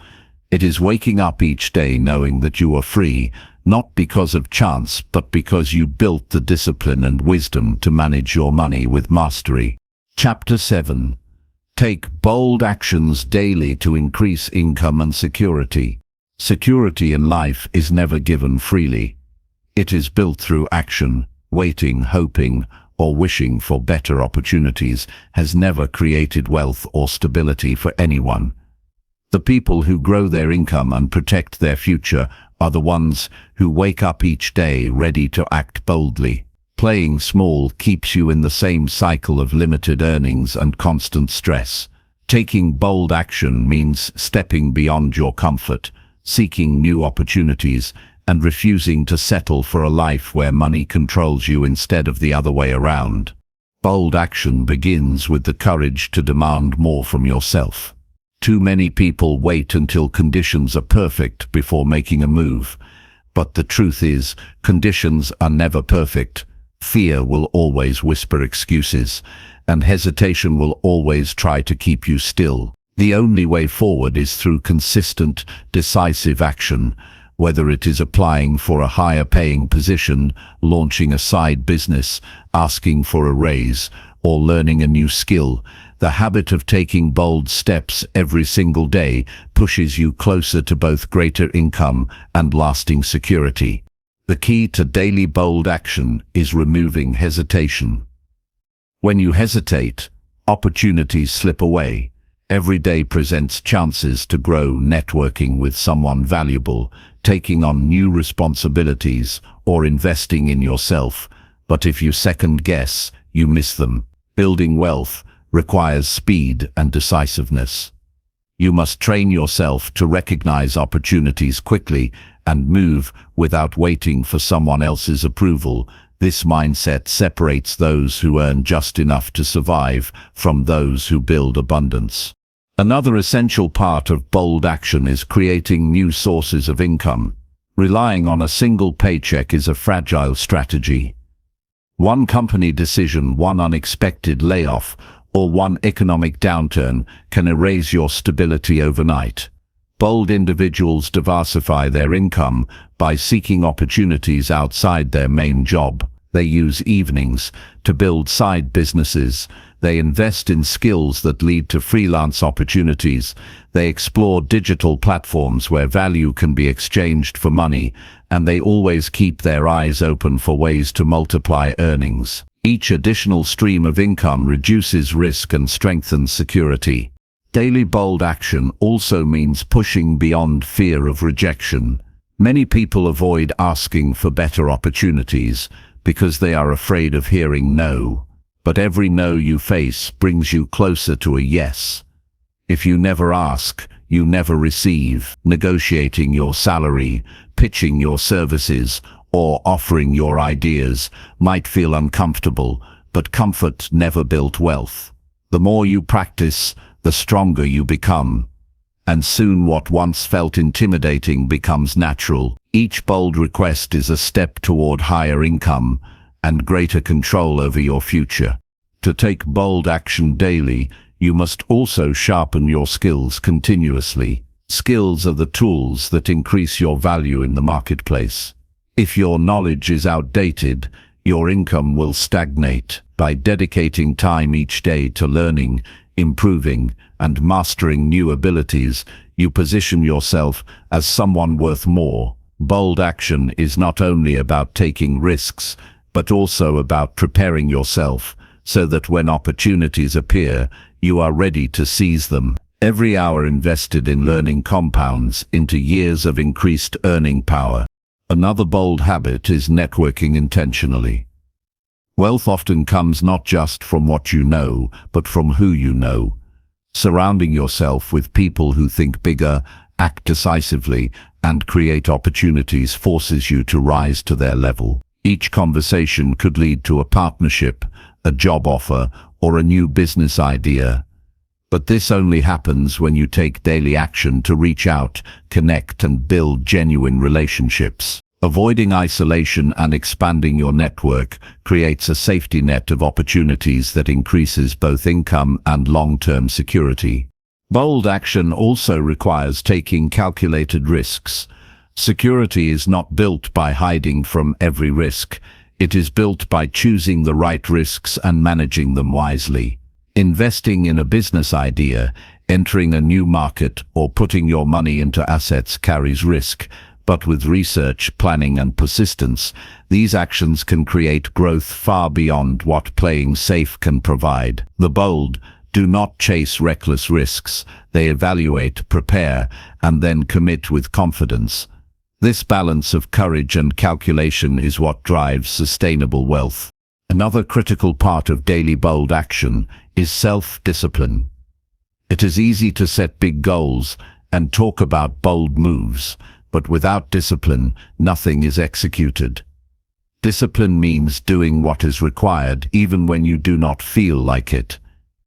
It is waking up each day knowing that you are free, not because of chance, but because you built the discipline and wisdom to manage your money with mastery. Chapter 7. Take bold actions daily to increase income and security. Security in life is never given freely. It is built through action. Waiting, hoping, or wishing for better opportunities has never created wealth or stability for anyone. The people who grow their income and protect their future are the ones who wake up each day ready to act boldly. Playing small keeps you in the same cycle of limited earnings and constant stress. Taking bold action means stepping beyond your comfort, seeking new opportunities, and refusing to settle for a life where money controls you instead of the other way around. Bold action begins with the courage to demand more from yourself. Too many people wait until conditions are perfect before making a move. But the truth is, conditions are never perfect. Fear will always whisper excuses, and hesitation will always try to keep you still. The only way forward is through consistent, decisive action. Whether it is applying for a higher paying position, launching a side business, asking for a raise, or learning a new skill, the habit of taking bold steps every single day pushes you closer to both greater income and lasting security. The key to daily bold action is removing hesitation. When you hesitate, opportunities slip away. Every day presents chances to grow, networking with someone valuable, taking on new responsibilities, or investing in yourself. But if you second guess, you miss them. Building wealth requires speed and decisiveness. You must train yourself to recognize opportunities quickly and move without waiting for someone else's approval. This mindset separates those who earn just enough to survive from those who build abundance. Another essential part of bold action is creating new sources of income. Relying on a single paycheck is a fragile strategy. One company decision, one unexpected layoff, or one economic downturn can erase your stability overnight. Bold individuals diversify their income by seeking opportunities outside their main job. They use evenings to build side businesses. They invest in skills that lead to freelance opportunities. They explore digital platforms where value can be exchanged for money, and they always keep their eyes open for ways to multiply earnings. Each additional stream of income reduces risk and strengthens security. Daily bold action also means pushing beyond fear of rejection. Many people avoid asking for better opportunities because they are afraid of hearing no. But every no you face brings you closer to a yes. If you never ask, you never receive. Negotiating your salary, pitching your services, or offering your ideas might feel uncomfortable, but comfort never built wealth. The more you practice, the stronger you become. And soon what once felt intimidating becomes natural. Each bold request is a step toward higher income and greater control over your future. To take bold action daily, you must also sharpen your skills continuously. Skills are the tools that increase your value in the marketplace. If your knowledge is outdated, your income will stagnate. By dedicating time each day to learning, improving, and mastering new abilities, you position yourself as someone worth more. Bold action is not only about taking risks, but also about preparing yourself so that when opportunities appear, you are ready to seize them. Every hour invested in learning compounds into years of increased earning power. Another bold habit is networking intentionally. Wealth often comes not just from what you know, but from who you know. Surrounding yourself with people who think bigger, act decisively, and create opportunities forces you to rise to their level. Each conversation could lead to a partnership, a job offer, or a new business idea. But this only happens when you take daily action to reach out, connect, and build genuine relationships. Avoiding isolation and expanding your network creates a safety net of opportunities that increases both income and long-term security. Bold action also requires taking calculated risks. Security is not built by hiding from every risk. It is built by choosing the right risks and managing them wisely. Investing in a business idea, entering a new market, or putting your money into assets carries risk. But with research, planning, and persistence, these actions can create growth far beyond what playing safe can provide. The bold do not chase reckless risks. They evaluate, prepare, and then commit with confidence. This balance of courage and calculation is what drives sustainable wealth. Another critical part of daily bold action is self-discipline. It is easy to set big goals and talk about bold moves, but without discipline, nothing is executed. Discipline means doing what is required even when you do not feel like it.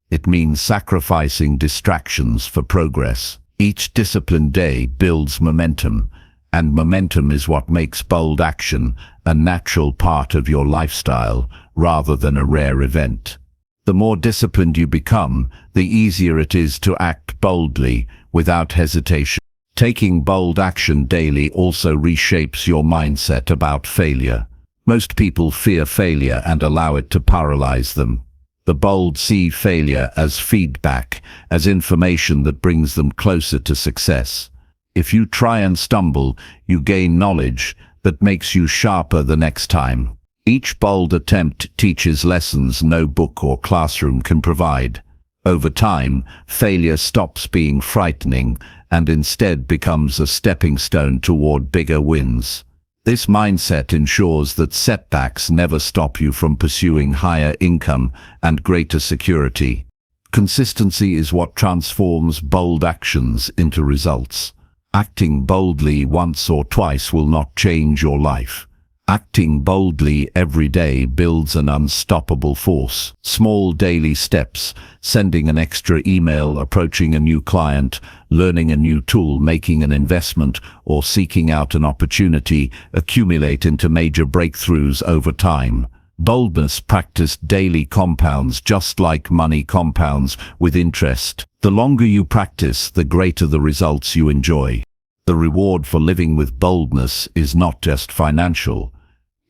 It means sacrificing distractions for progress. Each disciplined day builds momentum, and momentum is what makes bold action a natural part of your lifestyle rather than a rare event. The more disciplined you become, the easier it is to act boldly without hesitation. Taking bold action daily also reshapes your mindset about failure. Most people fear failure and allow it to paralyze them. The bold see failure as feedback, as information that brings them closer to success. If you try and stumble, you gain knowledge that makes you sharper the next time. Each bold attempt teaches lessons no book or classroom can provide. Over time, failure stops being frightening and instead becomes a stepping stone toward bigger wins. This mindset ensures that setbacks never stop you from pursuing higher income and greater security. Consistency is what transforms bold actions into results. Acting boldly once or twice will not change your life. Acting boldly every day builds an unstoppable force. Small daily steps, sending an extra email, approaching a new client, learning a new tool, making an investment, or seeking out an opportunity, accumulate into major breakthroughs over time. Boldness practiced daily compounds just like money compounds with interest. The longer you practice, the greater the results you enjoy. The reward for living with boldness is not just financial.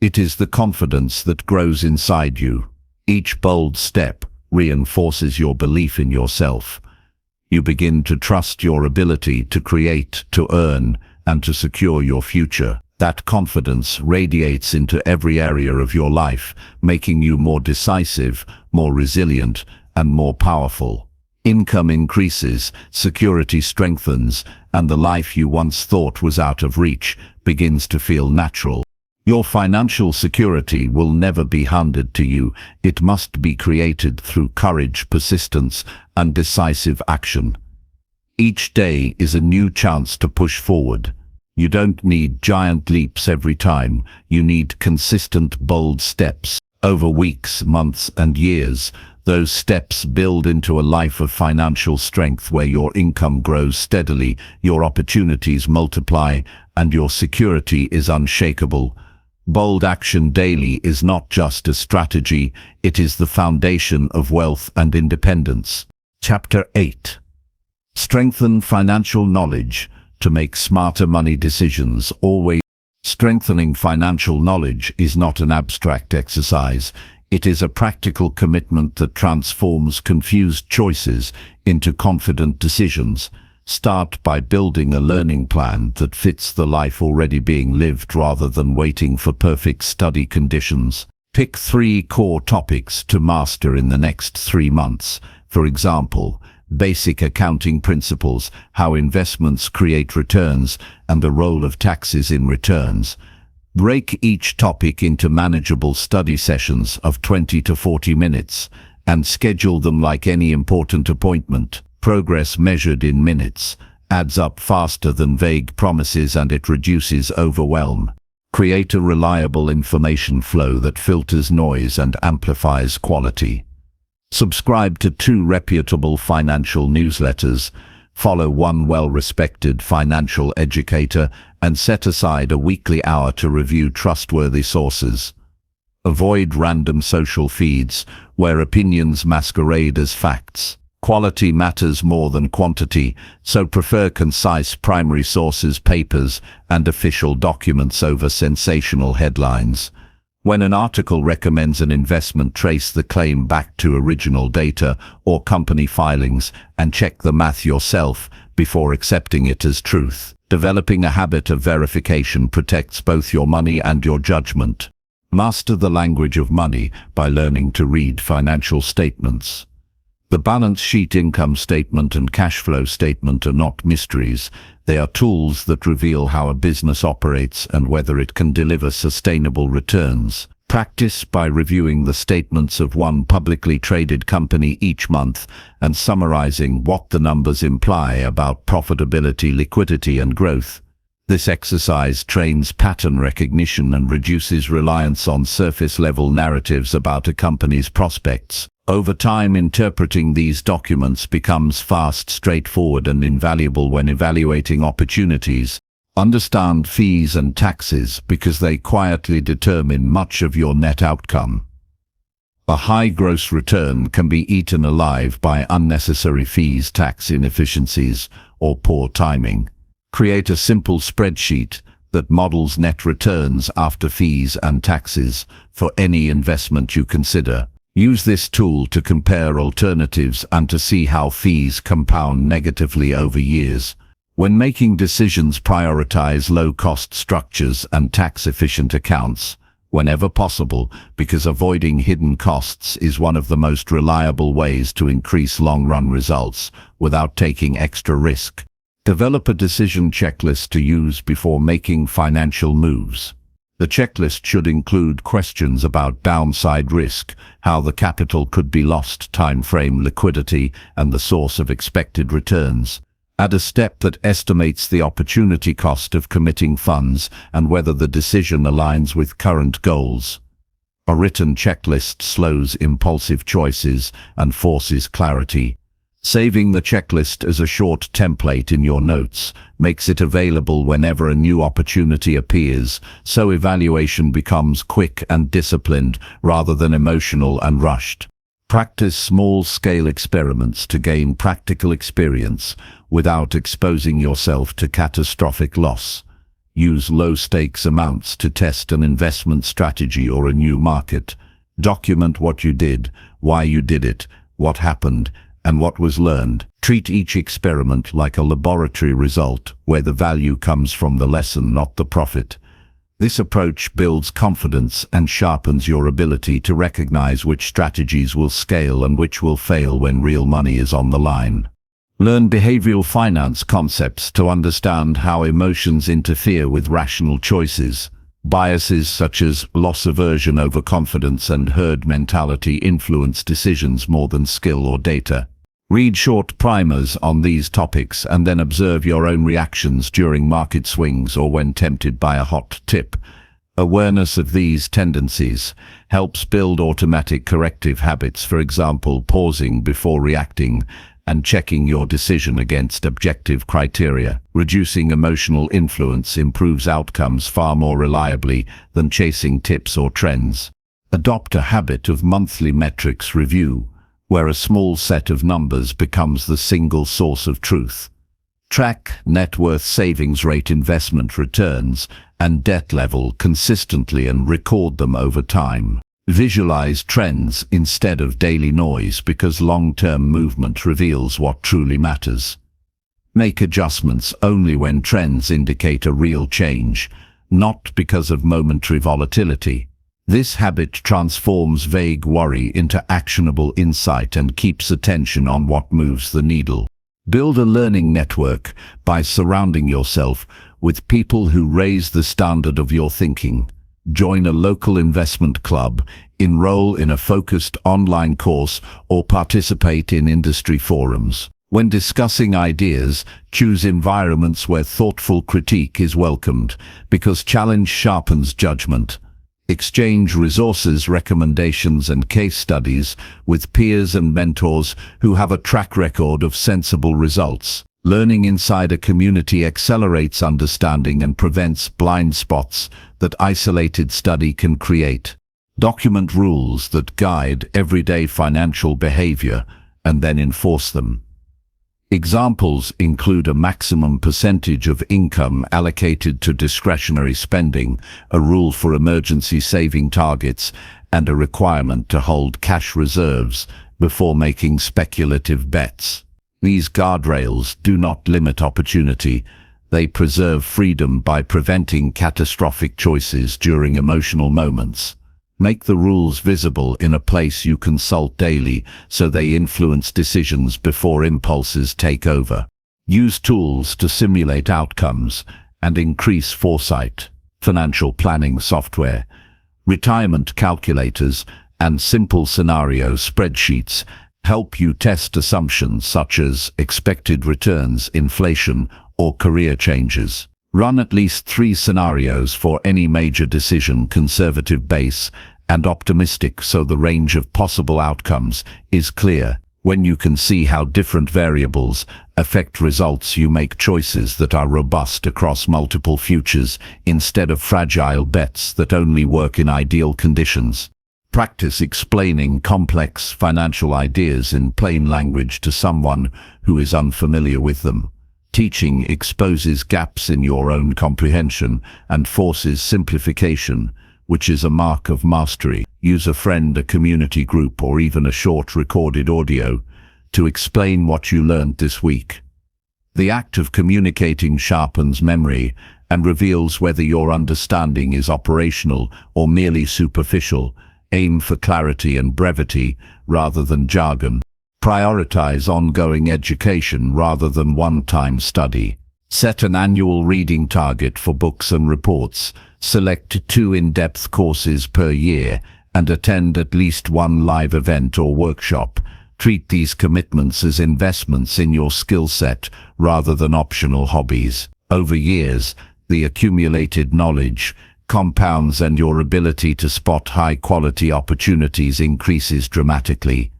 It is the confidence that grows inside you. Each bold step reinforces your belief in yourself. You begin to trust your ability to create, to earn, and to secure your future. That confidence radiates into every area of your life, making you more decisive, more resilient, and more powerful. Income increases, security strengthens, and the life you once thought was out of reach begins to feel natural. Your financial security will never be handed to you. It must be created through courage, persistence, and decisive action. Each day is a new chance to push forward. You don't need giant leaps every time. You need consistent, bold steps. Over weeks, months, and years, those steps build into a life of financial strength where your income grows steadily, your opportunities multiply, and your security is unshakable. Bold action daily is not just a strategy, it is the foundation of wealth and independence. Chapter 8. Strengthen financial knowledge to make smarter money decisions. Always. Strengthening financial knowledge is not an abstract exercise. It is a practical commitment that transforms confused choices into confident decisions. Start by building a learning plan that fits the life already being lived rather than waiting for perfect study conditions. Pick 3 core topics to master in the next 3 months. For example, basic accounting principles, how investments create returns, and the role of taxes in returns. Break each topic into manageable study sessions of 20 to 40 minutes and schedule them like any important appointment. Progress measured in minutes adds up faster than vague promises, and it reduces overwhelm. Create a reliable information flow that filters noise and amplifies quality. Subscribe to 2 reputable financial newsletters, follow one well-respected financial educator, and set aside a weekly hour to review trustworthy sources. Avoid random social feeds where opinions masquerade as facts. Quality matters more than quantity, so prefer concise primary sources, papers, and official documents over sensational headlines. When an article recommends an investment, trace the claim back to original data or company filings and check the math yourself before accepting it as truth. Developing a habit of verification protects both your money and your judgment. Master the language of money by learning to read financial statements. The balance sheet, income statement, and cash flow statement are not mysteries. They are tools that reveal how a business operates and whether it can deliver sustainable returns. Practice by reviewing the statements of one publicly traded company each month and summarizing what the numbers imply about profitability, liquidity, and growth. This exercise trains pattern recognition and reduces reliance on surface-level narratives about a company's prospects. Over time, interpreting these documents becomes fast, straightforward, and invaluable when evaluating opportunities. Understand fees and taxes because they quietly determine much of your net outcome. A high gross return can be eaten alive by unnecessary fees, tax inefficiencies, or poor timing. Create a simple spreadsheet that models net returns after fees and taxes for any investment you consider. Use this tool to compare alternatives and to see how fees compound negatively over years. When making decisions, prioritize low-cost structures and tax-efficient accounts whenever possible, because avoiding hidden costs is one of the most reliable ways to increase long-run results without taking extra risk. Develop a decision checklist to use before making financial moves. The checklist should include questions about downside risk, how the capital could be lost, time frame, liquidity, and the source of expected returns. Add a step that estimates the opportunity cost of committing funds and whether the decision aligns with current goals. A written checklist slows impulsive choices and forces clarity. Saving the checklist as a short template in your notes makes it available whenever a new opportunity appears, so evaluation becomes quick and disciplined rather than emotional and rushed. Practice small-scale experiments to gain practical experience without exposing yourself to catastrophic loss. Use low-stakes amounts to test an investment strategy or a new market. Document what you did, why you did it, what happened, and what was learned. Treat each experiment like a laboratory result where the value comes from the lesson, not the profit. This approach builds confidence and sharpens your ability to recognize which strategies will scale and which will fail when real money is on the line. Learn behavioral finance concepts to understand how emotions interfere with rational choices. Biases such as loss aversion, overconfidence, and herd mentality influence decisions more than skill or data. Read short primers on these topics and then observe your own reactions during market swings or when tempted by a hot tip. Awareness of these tendencies helps build automatic corrective habits, for example, pausing before reacting and checking your decision against objective criteria. Reducing emotional influence improves outcomes far more reliably than chasing tips or trends. Adopt a habit of monthly metrics review, where a small set of numbers becomes the single source of truth. Track net worth, savings rate, investment returns, and debt level consistently and record them over time. Visualize trends instead of daily noise because long-term movement reveals what truly matters. Make adjustments only when trends indicate a real change, not because of momentary volatility. This habit transforms vague worry into actionable insight and keeps attention on what moves the needle. Build a learning network by surrounding yourself with people who raise the standard of your thinking. Join a local investment club, enroll in a focused online course, or participate in industry forums. When discussing ideas, choose environments where thoughtful critique is welcomed, because challenge sharpens judgment. Exchange resources, recommendations, and case studies with peers and mentors who have a track record of sensible results. Learning inside a community accelerates understanding and prevents blind spots that isolated study can create. Document rules that guide everyday financial behavior and then enforce them. Examples include a maximum percentage of income allocated to discretionary spending, a rule for emergency saving targets, and a requirement to hold cash reserves before making speculative bets. These guardrails do not limit opportunity. They preserve freedom by preventing catastrophic choices during emotional moments. Make the rules visible in a place you consult daily so they influence decisions before impulses take over. Use tools to simulate outcomes and increase foresight. Financial planning software, retirement calculators, and simple scenario spreadsheets help you test assumptions such as expected returns, inflation, or career changes. Run at least 3 scenarios for any major decision, conservative base and optimistic, so the range of possible outcomes is clear. When you can see how different variables affect results, you make choices that are robust across multiple futures instead of fragile bets that only work in ideal conditions. Practice explaining complex financial ideas in plain language to someone who is unfamiliar with them. Teaching exposes gaps in your own comprehension and forces simplification, which is a mark of mastery. Use a friend, a community group, or even a short recorded audio to explain what you learned this week. The act of communicating sharpens memory and reveals whether your understanding is operational or merely superficial. Aim for clarity and brevity rather than jargon. Prioritize ongoing education rather than one-time study. Set an annual reading target for books and reports. Select 2 in-depth courses per year and attend at least 1 live event or workshop. Treat these commitments as investments in your skill set rather than optional hobbies. Over years, the accumulated knowledge compounds and your ability to spot high-quality opportunities increases dramatically.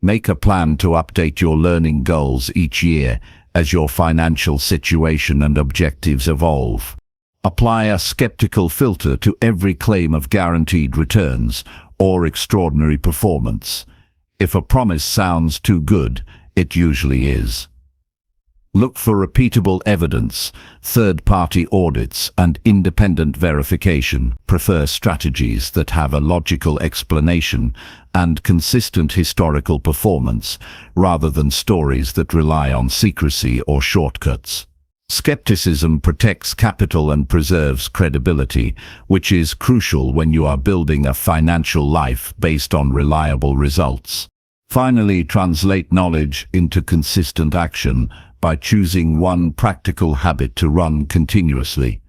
Make a plan to update your learning goals each year as your financial situation and objectives evolve. Apply a skeptical filter to every claim of guaranteed returns or extraordinary performance. If a promise sounds too good, it usually is. Look for repeatable evidence, third-party audits, and independent verification. Prefer strategies that have a logical explanation and consistent historical performance, rather than stories that rely on secrecy or shortcuts. Skepticism protects capital and preserves credibility, which is crucial when you are building a financial life based on reliable results. Finally, translate knowledge into consistent action by choosing one practical habit to run continuously.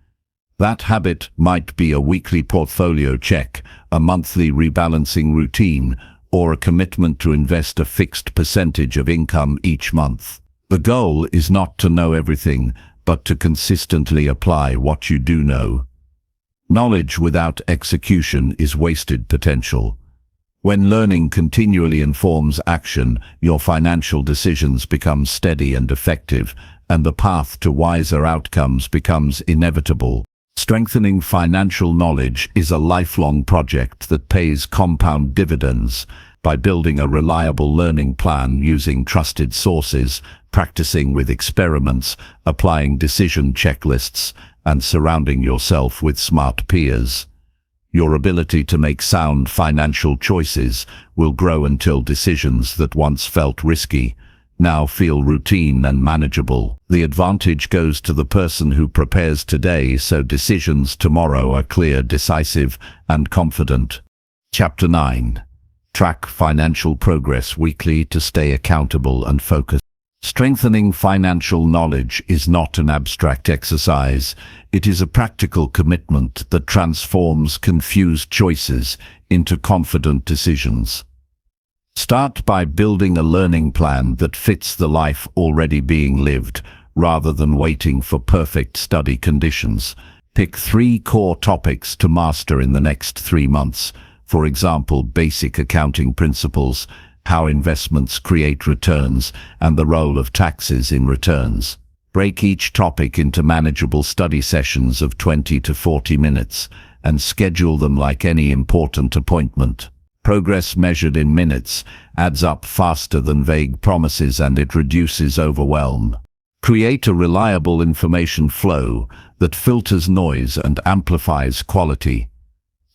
That habit might be a weekly portfolio check, a monthly rebalancing routine, or a commitment to invest a fixed percentage of income each month. The goal is not to know everything, but to consistently apply what you do know. Knowledge without execution is wasted potential. When learning continually informs action, your financial decisions become steady and effective, and the path to wiser outcomes becomes inevitable. Strengthening financial knowledge is a lifelong project that pays compound dividends. By building a reliable learning plan using trusted sources, practicing with experiments, applying decision checklists, and surrounding yourself with smart peers, your ability to make sound financial choices will grow until decisions that once felt risky now feel routine and manageable. The advantage goes to the person who prepares today so decisions tomorrow are clear, decisive, and confident. Chapter 9. Track financial progress weekly to stay accountable and focused. Strengthening financial knowledge is not an abstract exercise. It is a practical commitment that transforms confused choices into confident decisions. Start by building a learning plan that fits the life already being lived, rather than waiting for perfect study conditions. Pick 3 core topics to master in the next 3 months. For example, basic accounting principles, how investments create returns, and the role of taxes in returns. Break each topic into manageable study sessions of 20 to 40 minutes, and schedule them like any important appointment. Progress measured in minutes adds up faster than vague promises, and it reduces overwhelm. Create a reliable information flow that filters noise and amplifies quality.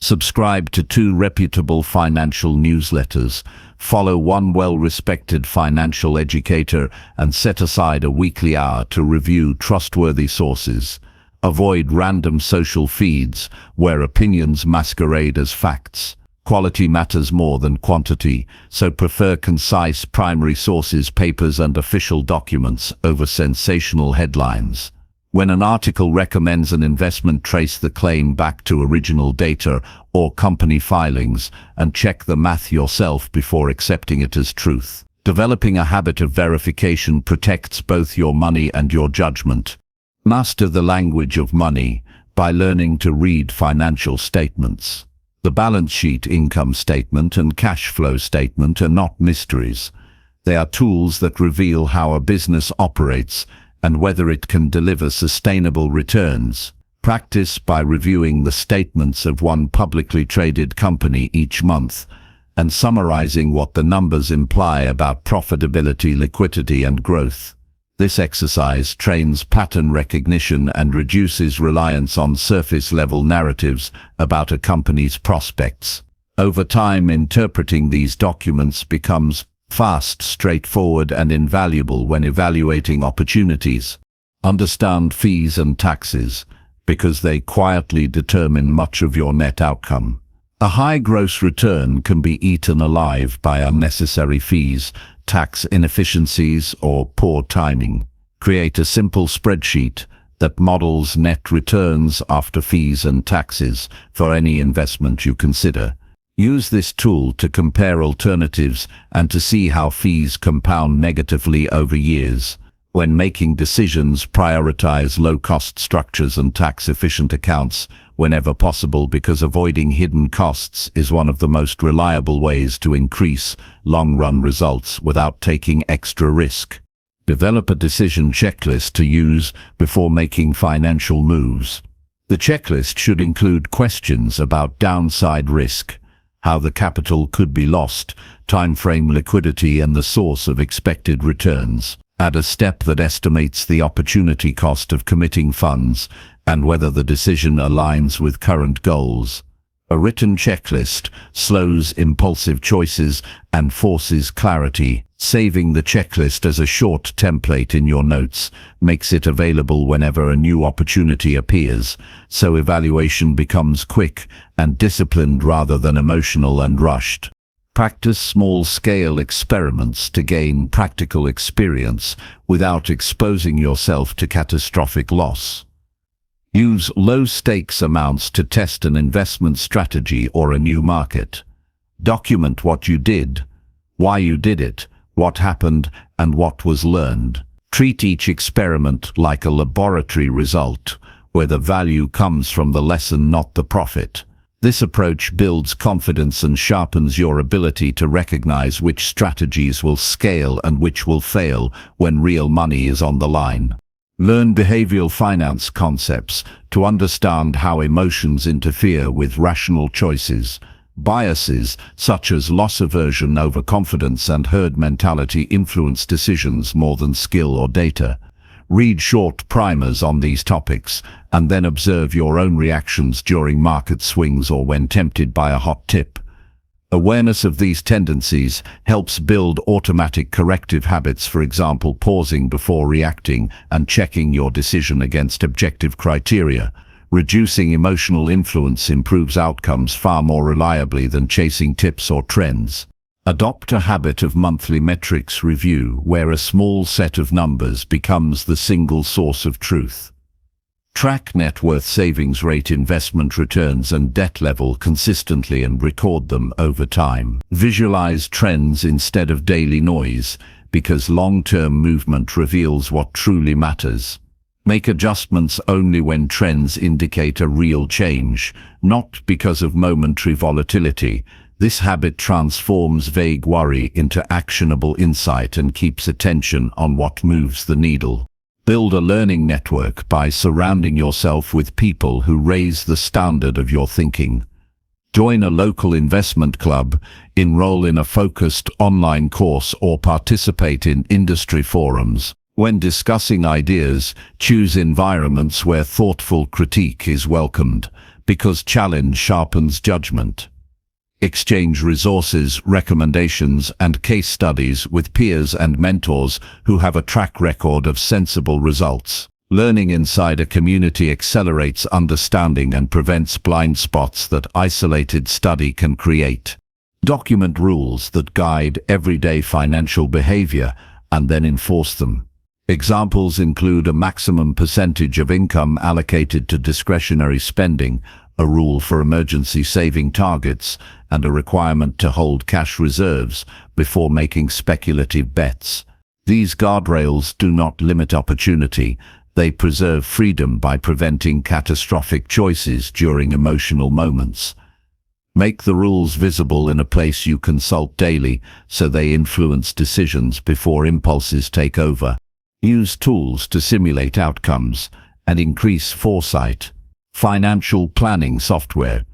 Subscribe to 2 reputable financial newsletters, follow one well-respected financial educator, and set aside a weekly hour to review trustworthy sources. Avoid random social feeds where opinions masquerade as facts. Quality matters more than quantity, so prefer concise primary sources, papers, and official documents over sensational headlines. When an article recommends an investment, trace the claim back to original data or company filings, and check the math yourself before accepting it as truth. Developing a habit of verification protects both your money and your judgment. Master the language of money by learning to read financial statements. The balance sheet, income statement, and cash flow statement are not mysteries. They are tools that reveal how a business operates and whether it can deliver sustainable returns. Practice by reviewing the statements of one publicly traded company each month and summarizing what the numbers imply about profitability, liquidity, and growth. This exercise trains pattern recognition and reduces reliance on surface-level narratives about a company's prospects. Over time, interpreting these documents becomes fast, straightforward, and invaluable when evaluating opportunities. Understand fees and taxes, because they quietly determine much of your net outcome. A high gross return can be eaten alive by unnecessary fees, tax inefficiencies, or poor timing. Create a simple spreadsheet that models net returns after fees and taxes for any investment you consider. Use this tool to compare alternatives and to see how fees compound negatively over years. When making decisions, prioritize low-cost structures and tax-efficient accounts whenever possible, because avoiding hidden costs is one of the most reliable ways to increase long-run results without taking extra risk. Develop a decision checklist to use before making financial moves. The checklist should include questions about downside risk, how the capital could be lost, time frame, liquidity, and the source of expected returns. Add a step that estimates the opportunity cost of committing funds and whether the decision aligns with current goals. A written checklist slows impulsive choices and forces clarity. Saving the checklist as a short template in your notes makes it available whenever a new opportunity appears, so evaluation becomes quick and disciplined rather than emotional and rushed. Practice small-scale experiments to gain practical experience without exposing yourself to catastrophic loss. Use low-stakes amounts to test an investment strategy or a new market. Document what you did, why you did it, what happened, and what was learned. Treat each experiment like a laboratory result, where the value comes from the lesson, not the profit. This approach builds confidence and sharpens your ability to recognize which strategies will scale and which will fail when real money is on the line. Learn behavioral finance concepts to understand how emotions interfere with rational choices. Biases such as loss aversion, overconfidence, and herd mentality influence decisions more than skill or data. Read short primers on these topics and then observe your own reactions during market swings or when tempted by a hot tip. Awareness of these tendencies helps build automatic corrective habits, for example, pausing before reacting and checking your decision against objective criteria. Reducing emotional influence improves outcomes far more reliably than chasing tips or trends. Adopt a habit of monthly metrics review, where a small set of numbers becomes the single source of truth. Track net worth, savings rate, investment returns, and debt level consistently and record them over time. Visualize trends instead of daily noise, because long-term movement reveals what truly matters. Make adjustments only when trends indicate a real change, not because of momentary volatility. This habit transforms vague worry into actionable insight and keeps attention on what moves the needle. Build a learning network by surrounding yourself with people who raise the standard of your thinking. Join a local investment club, enroll in a focused online course, or participate in industry forums. When discussing ideas, choose environments where thoughtful critique is welcomed, because challenge sharpens judgment. Exchange resources, recommendations, and case studies with peers and mentors who have a track record of sensible results. Learning inside a community accelerates understanding and prevents blind spots that isolated study can create. Document rules that guide everyday financial behavior and then enforce them. Examples include a maximum percentage of income allocated to discretionary spending, a rule for emergency saving targets, and a requirement to hold cash reserves before making speculative bets. These guardrails do not limit opportunity, they preserve freedom by preventing catastrophic choices during emotional moments. Make the rules visible in a place you consult daily so they influence decisions before impulses take over. Use tools to simulate outcomes and increase foresight. Financial planning software,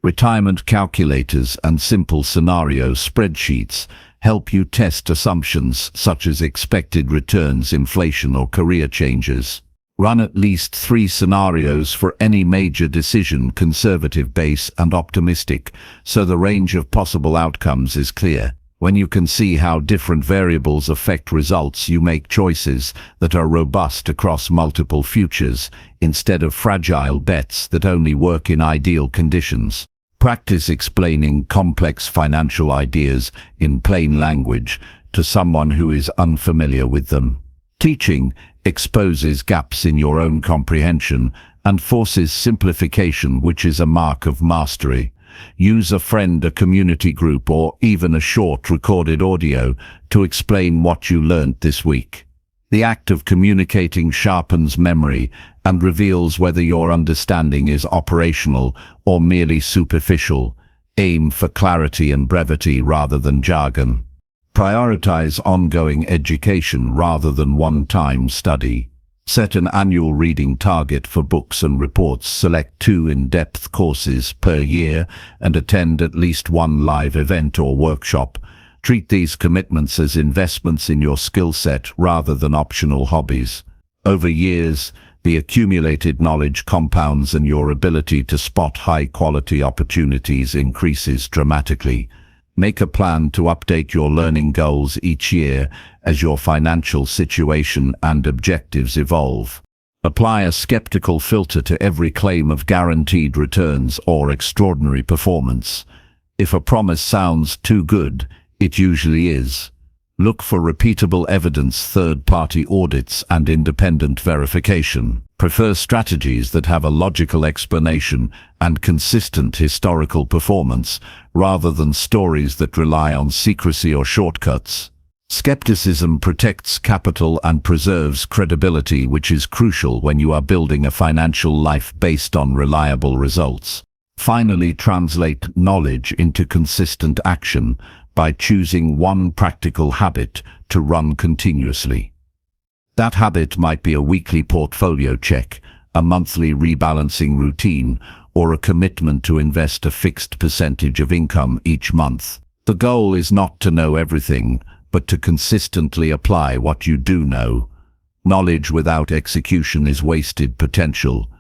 retirement calculators, and simple scenario spreadsheets help you test assumptions such as expected returns, inflation, or career changes. Run at least 3 scenarios for any major decision, conservative, base, and optimistic, so the range of possible outcomes is clear. When you can see how different variables affect results, you make choices that are robust across multiple futures, instead of fragile bets that only work in ideal conditions. Practice explaining complex financial ideas in plain language to someone who is unfamiliar with them. Teaching exposes gaps in your own comprehension and forces simplification, which is a mark of mastery. Use a friend, a community group, or even a short recorded audio to explain what you learned this week. The act of communicating sharpens memory and reveals whether your understanding is operational or merely superficial. Aim for clarity and brevity rather than jargon. Prioritize ongoing education rather than one-time study. Set an annual reading target for books and reports. Select 2 in-depth courses per year and attend at least 1 live event or workshop. Treat these commitments as investments in your skill set rather than optional hobbies. Over years, the accumulated knowledge compounds and your ability to spot high-quality opportunities increases dramatically. Make a plan to update your learning goals each year as your financial situation and objectives evolve. Apply a skeptical filter to every claim of guaranteed returns or extraordinary performance. If a promise sounds too good, it usually is. Look for repeatable evidence, third-party audits, and independent verification. Prefer strategies that have a logical explanation and consistent historical performance, rather than stories that rely on secrecy or shortcuts. Skepticism protects capital and preserves credibility, which is crucial when you are building a financial life based on reliable results. Finally, translate knowledge into consistent action by choosing one practical habit to run continuously. That habit might be a weekly portfolio check, a monthly rebalancing routine, or a commitment to invest a fixed percentage of income each month. The goal is not to know everything, but to consistently apply what you do know. Knowledge without execution is wasted potential.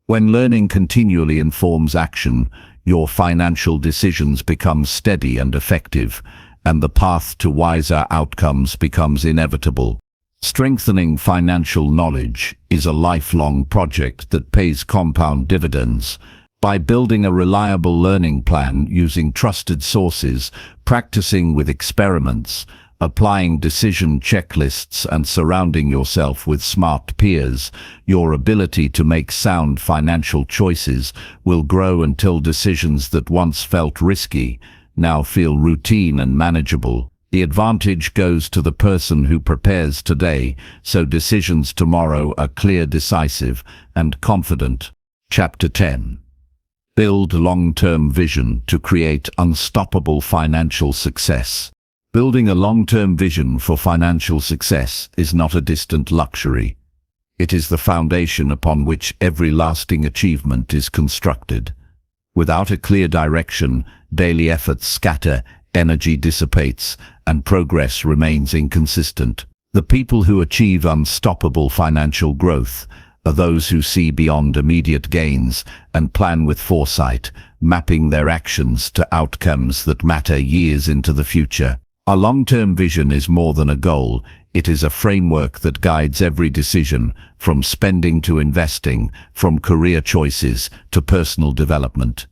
When learning continually informs action, your financial decisions become steady and effective, and the path to wiser outcomes becomes inevitable. Strengthening financial knowledge is a lifelong project that pays compound dividends. By building a reliable learning plan using trusted sources, practicing with experiments, applying decision checklists, and surrounding yourself with smart peers, your ability to make sound financial choices will grow until decisions that once felt risky now feel routine and manageable. The advantage goes to the person who prepares today, so decisions tomorrow are clear, decisive, and confident. Chapter 10. Build long-term vision to create unstoppable financial success. Building a long-term vision for financial success is not a distant luxury. It is the foundation upon which every lasting achievement is constructed. Without a clear direction, daily efforts scatter, energy dissipates, and progress remains inconsistent. The people who achieve unstoppable financial growth are those who see beyond immediate gains and plan with foresight, mapping their actions to outcomes that matter years into the future. A long-term vision is more than a goal. It is a framework that guides every decision, from spending to investing, from career choices to personal development.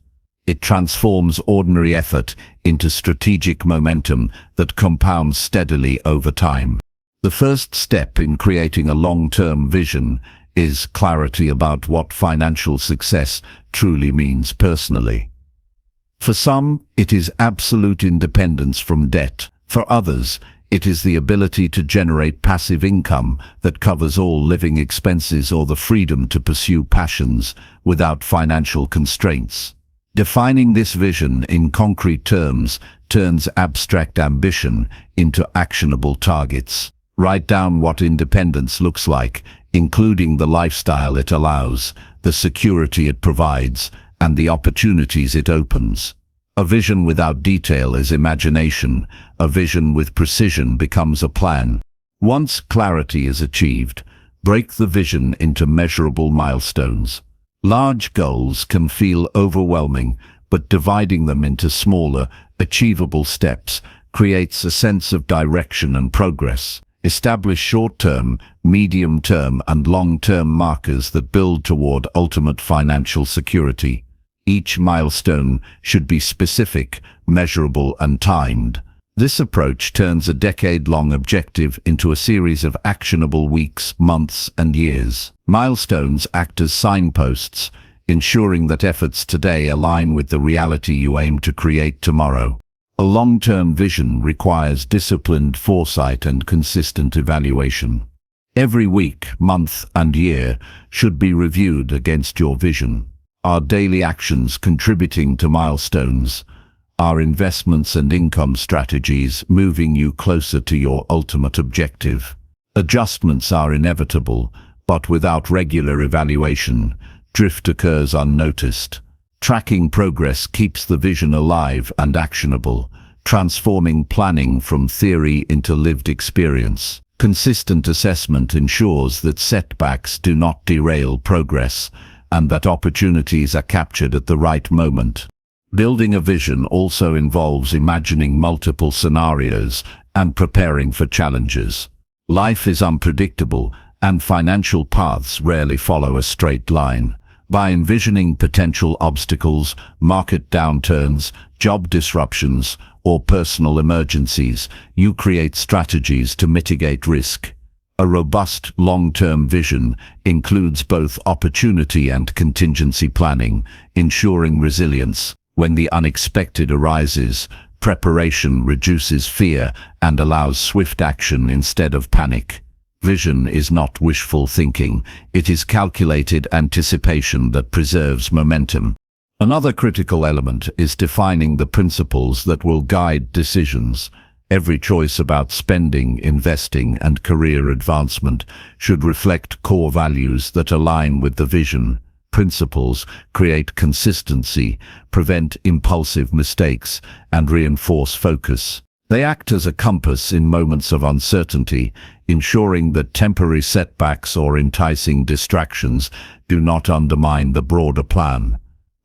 It transforms ordinary effort into strategic momentum that compounds steadily over time. The first step in creating a long-term vision is clarity about what financial success truly means personally. For some, it is absolute independence from debt. For others, it is the ability to generate passive income that covers all living expenses, or the freedom to pursue passions without financial constraints. Defining this vision in concrete terms turns abstract ambition into actionable targets. Write down what independence looks like, including the lifestyle it allows, the security it provides, and the opportunities it opens. A vision without detail is imagination. A vision with precision becomes a plan. Once clarity is achieved, break the vision into measurable milestones. Large goals can feel overwhelming, but dividing them into smaller, achievable steps creates a sense of direction and progress. Establish short-term, medium-term, and long-term markers that build toward ultimate financial security. Each milestone should be specific, measurable, and timed. This approach turns a decade-long objective into a series of actionable weeks, months, and years. Milestones act as signposts, ensuring that efforts today align with the reality you aim to create tomorrow. A long-term vision requires disciplined foresight and consistent evaluation. Every week, month, and year should be reviewed against your vision. Are daily actions contributing to milestones? Are investments and income strategies moving you closer to your ultimate objective? Adjustments are inevitable, but without regular evaluation, drift occurs unnoticed. Tracking progress keeps the vision alive and actionable, transforming planning from theory into lived experience. Consistent assessment ensures that setbacks do not derail progress, and that opportunities are captured at the right moment. Building a vision also involves imagining multiple scenarios and preparing for challenges. Life is unpredictable, and financial paths rarely follow a straight line. By envisioning potential obstacles, market downturns, job disruptions, or personal emergencies, you create strategies to mitigate risk. A robust long-term vision includes both opportunity and contingency planning, ensuring resilience. When the unexpected arises, preparation reduces fear and allows swift action instead of panic. Vision is not wishful thinking, it is calculated anticipation that preserves momentum. Another critical element is defining the principles that will guide decisions. Every choice about spending, investing, and career advancement should reflect core values that align with the vision. Principles create consistency, prevent impulsive mistakes, and reinforce focus. They act as a compass in moments of uncertainty, ensuring that temporary setbacks or enticing distractions do not undermine the broader plan.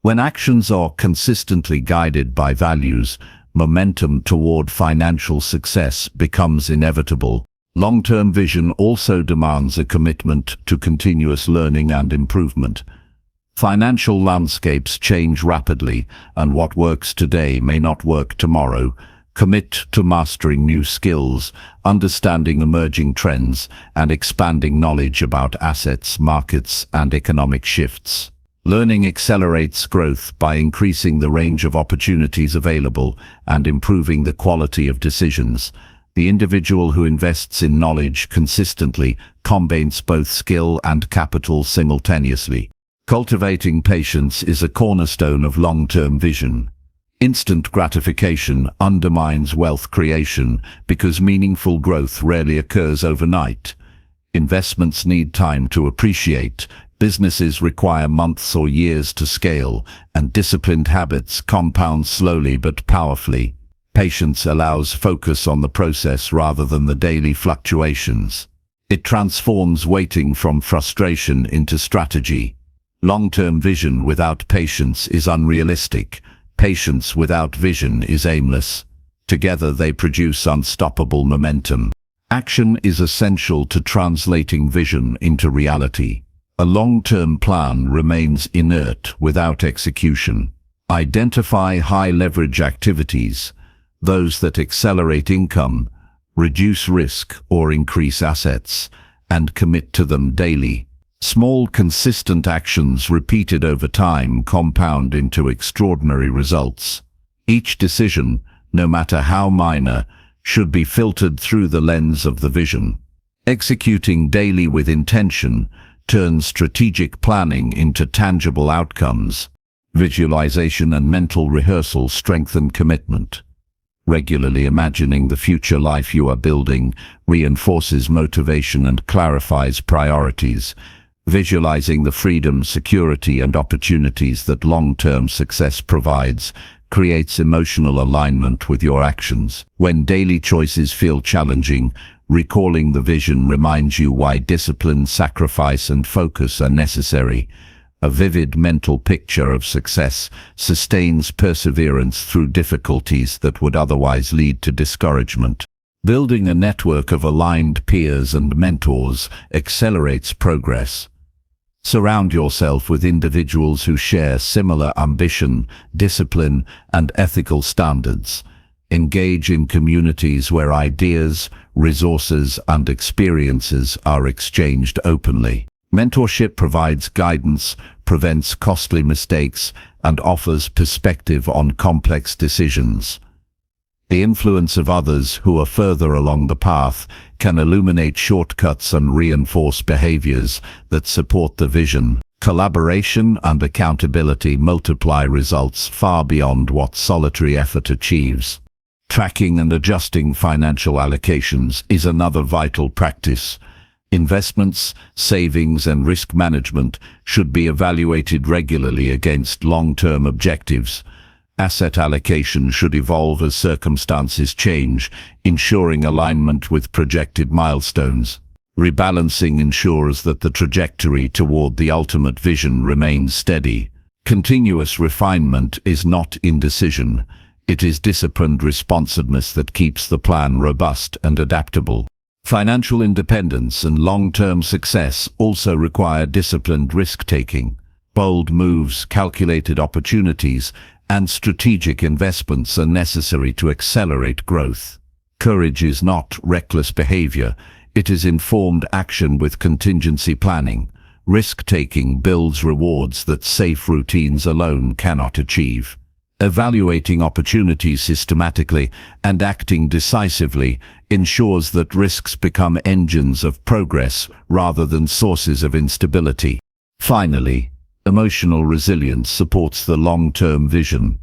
When actions are consistently guided by values, momentum toward financial success becomes inevitable. Long-term vision also demands a commitment to continuous learning and improvement. Financial landscapes change rapidly, and what works today may not work tomorrow. Commit to mastering new skills, understanding emerging trends, and expanding knowledge about assets, markets, and economic shifts. Learning accelerates growth by increasing the range of opportunities available and improving the quality of decisions. The individual who invests in knowledge consistently combines both skill and capital simultaneously. Cultivating patience is a cornerstone of long-term vision. Instant gratification undermines wealth creation because meaningful growth rarely occurs overnight. Investments need time to appreciate. Businesses require months or years to scale, and disciplined habits compound slowly but powerfully. Patience allows focus on the process rather than the daily fluctuations. It transforms waiting from frustration into strategy. Long-term vision without patience is unrealistic. Patience without vision is aimless. Together they produce unstoppable momentum. Action is essential to translating vision into reality. A long-term plan remains inert without execution. Identify high-leverage activities, those that accelerate income, reduce risk, or increase assets, and commit to them daily. Small, consistent actions repeated over time compound into extraordinary results. Each decision, no matter how minor, should be filtered through the lens of the vision. Executing daily with intention turns strategic planning into tangible outcomes. Visualization and mental rehearsal strengthen commitment. Regularly imagining the future life you are building reinforces motivation and clarifies priorities. Visualizing the freedom, security, and opportunities that long-term success provides creates emotional alignment with your actions. When daily choices feel challenging, recalling the vision reminds you why discipline, sacrifice, and focus are necessary. A vivid mental picture of success sustains perseverance through difficulties that would otherwise lead to discouragement. Building a network of aligned peers and mentors accelerates progress. Surround yourself with individuals who share similar ambition, discipline, and ethical standards. Engage in communities where ideas, resources, and experiences are exchanged openly. Mentorship provides guidance, prevents costly mistakes, and offers perspective on complex decisions. The influence of others who are further along the path can illuminate shortcuts and reinforce behaviors that support the vision. Collaboration and accountability multiply results far beyond what solitary effort achieves. Tracking and adjusting financial allocations is another vital practice. Investments, savings, and risk management should be evaluated regularly against long-term objectives. Asset allocation should evolve as circumstances change, ensuring alignment with projected milestones. Rebalancing ensures that the trajectory toward the ultimate vision remains steady. Continuous refinement is not indecision. It is disciplined responsiveness that keeps the plan robust and adaptable. Financial independence and long-term success also require disciplined risk-taking. Bold moves, calculated opportunities, and strategic investments are necessary to accelerate growth. Courage is not reckless behavior, it is informed action with contingency planning. Risk-taking builds rewards that safe routines alone cannot achieve. Evaluating opportunities systematically and acting decisively ensures that risks become engines of progress rather than sources of instability. Finally, emotional resilience supports the long-term vision.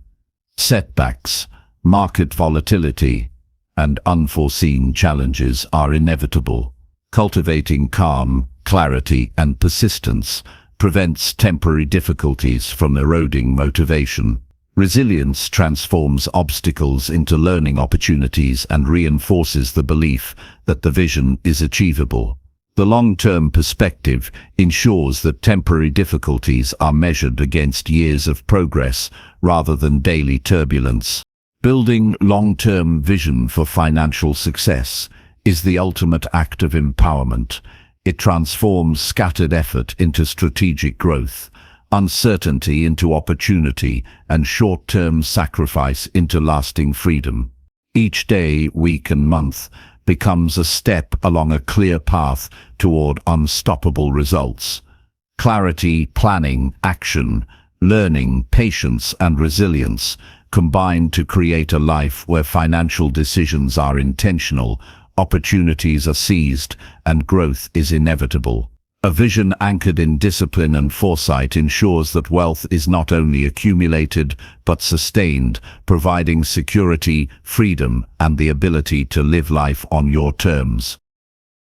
Setbacks, market volatility, and unforeseen challenges are inevitable. Cultivating calm, clarity, and persistence prevents temporary difficulties from eroding motivation. Resilience transforms obstacles into learning opportunities and reinforces the belief that the vision is achievable. The long-term perspective ensures that temporary difficulties are measured against years of progress rather than daily turbulence. Building long-term vision for financial success is the ultimate act of empowerment. It transforms scattered effort into strategic growth, uncertainty into opportunity, and short-term sacrifice into lasting freedom. Each day, week, and month becomes a step along a clear path toward unstoppable results. Clarity, planning, action, learning, patience, and resilience combine to create a life where financial decisions are intentional, opportunities are seized, and growth is inevitable. A vision anchored in discipline and foresight ensures that wealth is not only accumulated but sustained, providing security, freedom, and the ability to live life on your terms.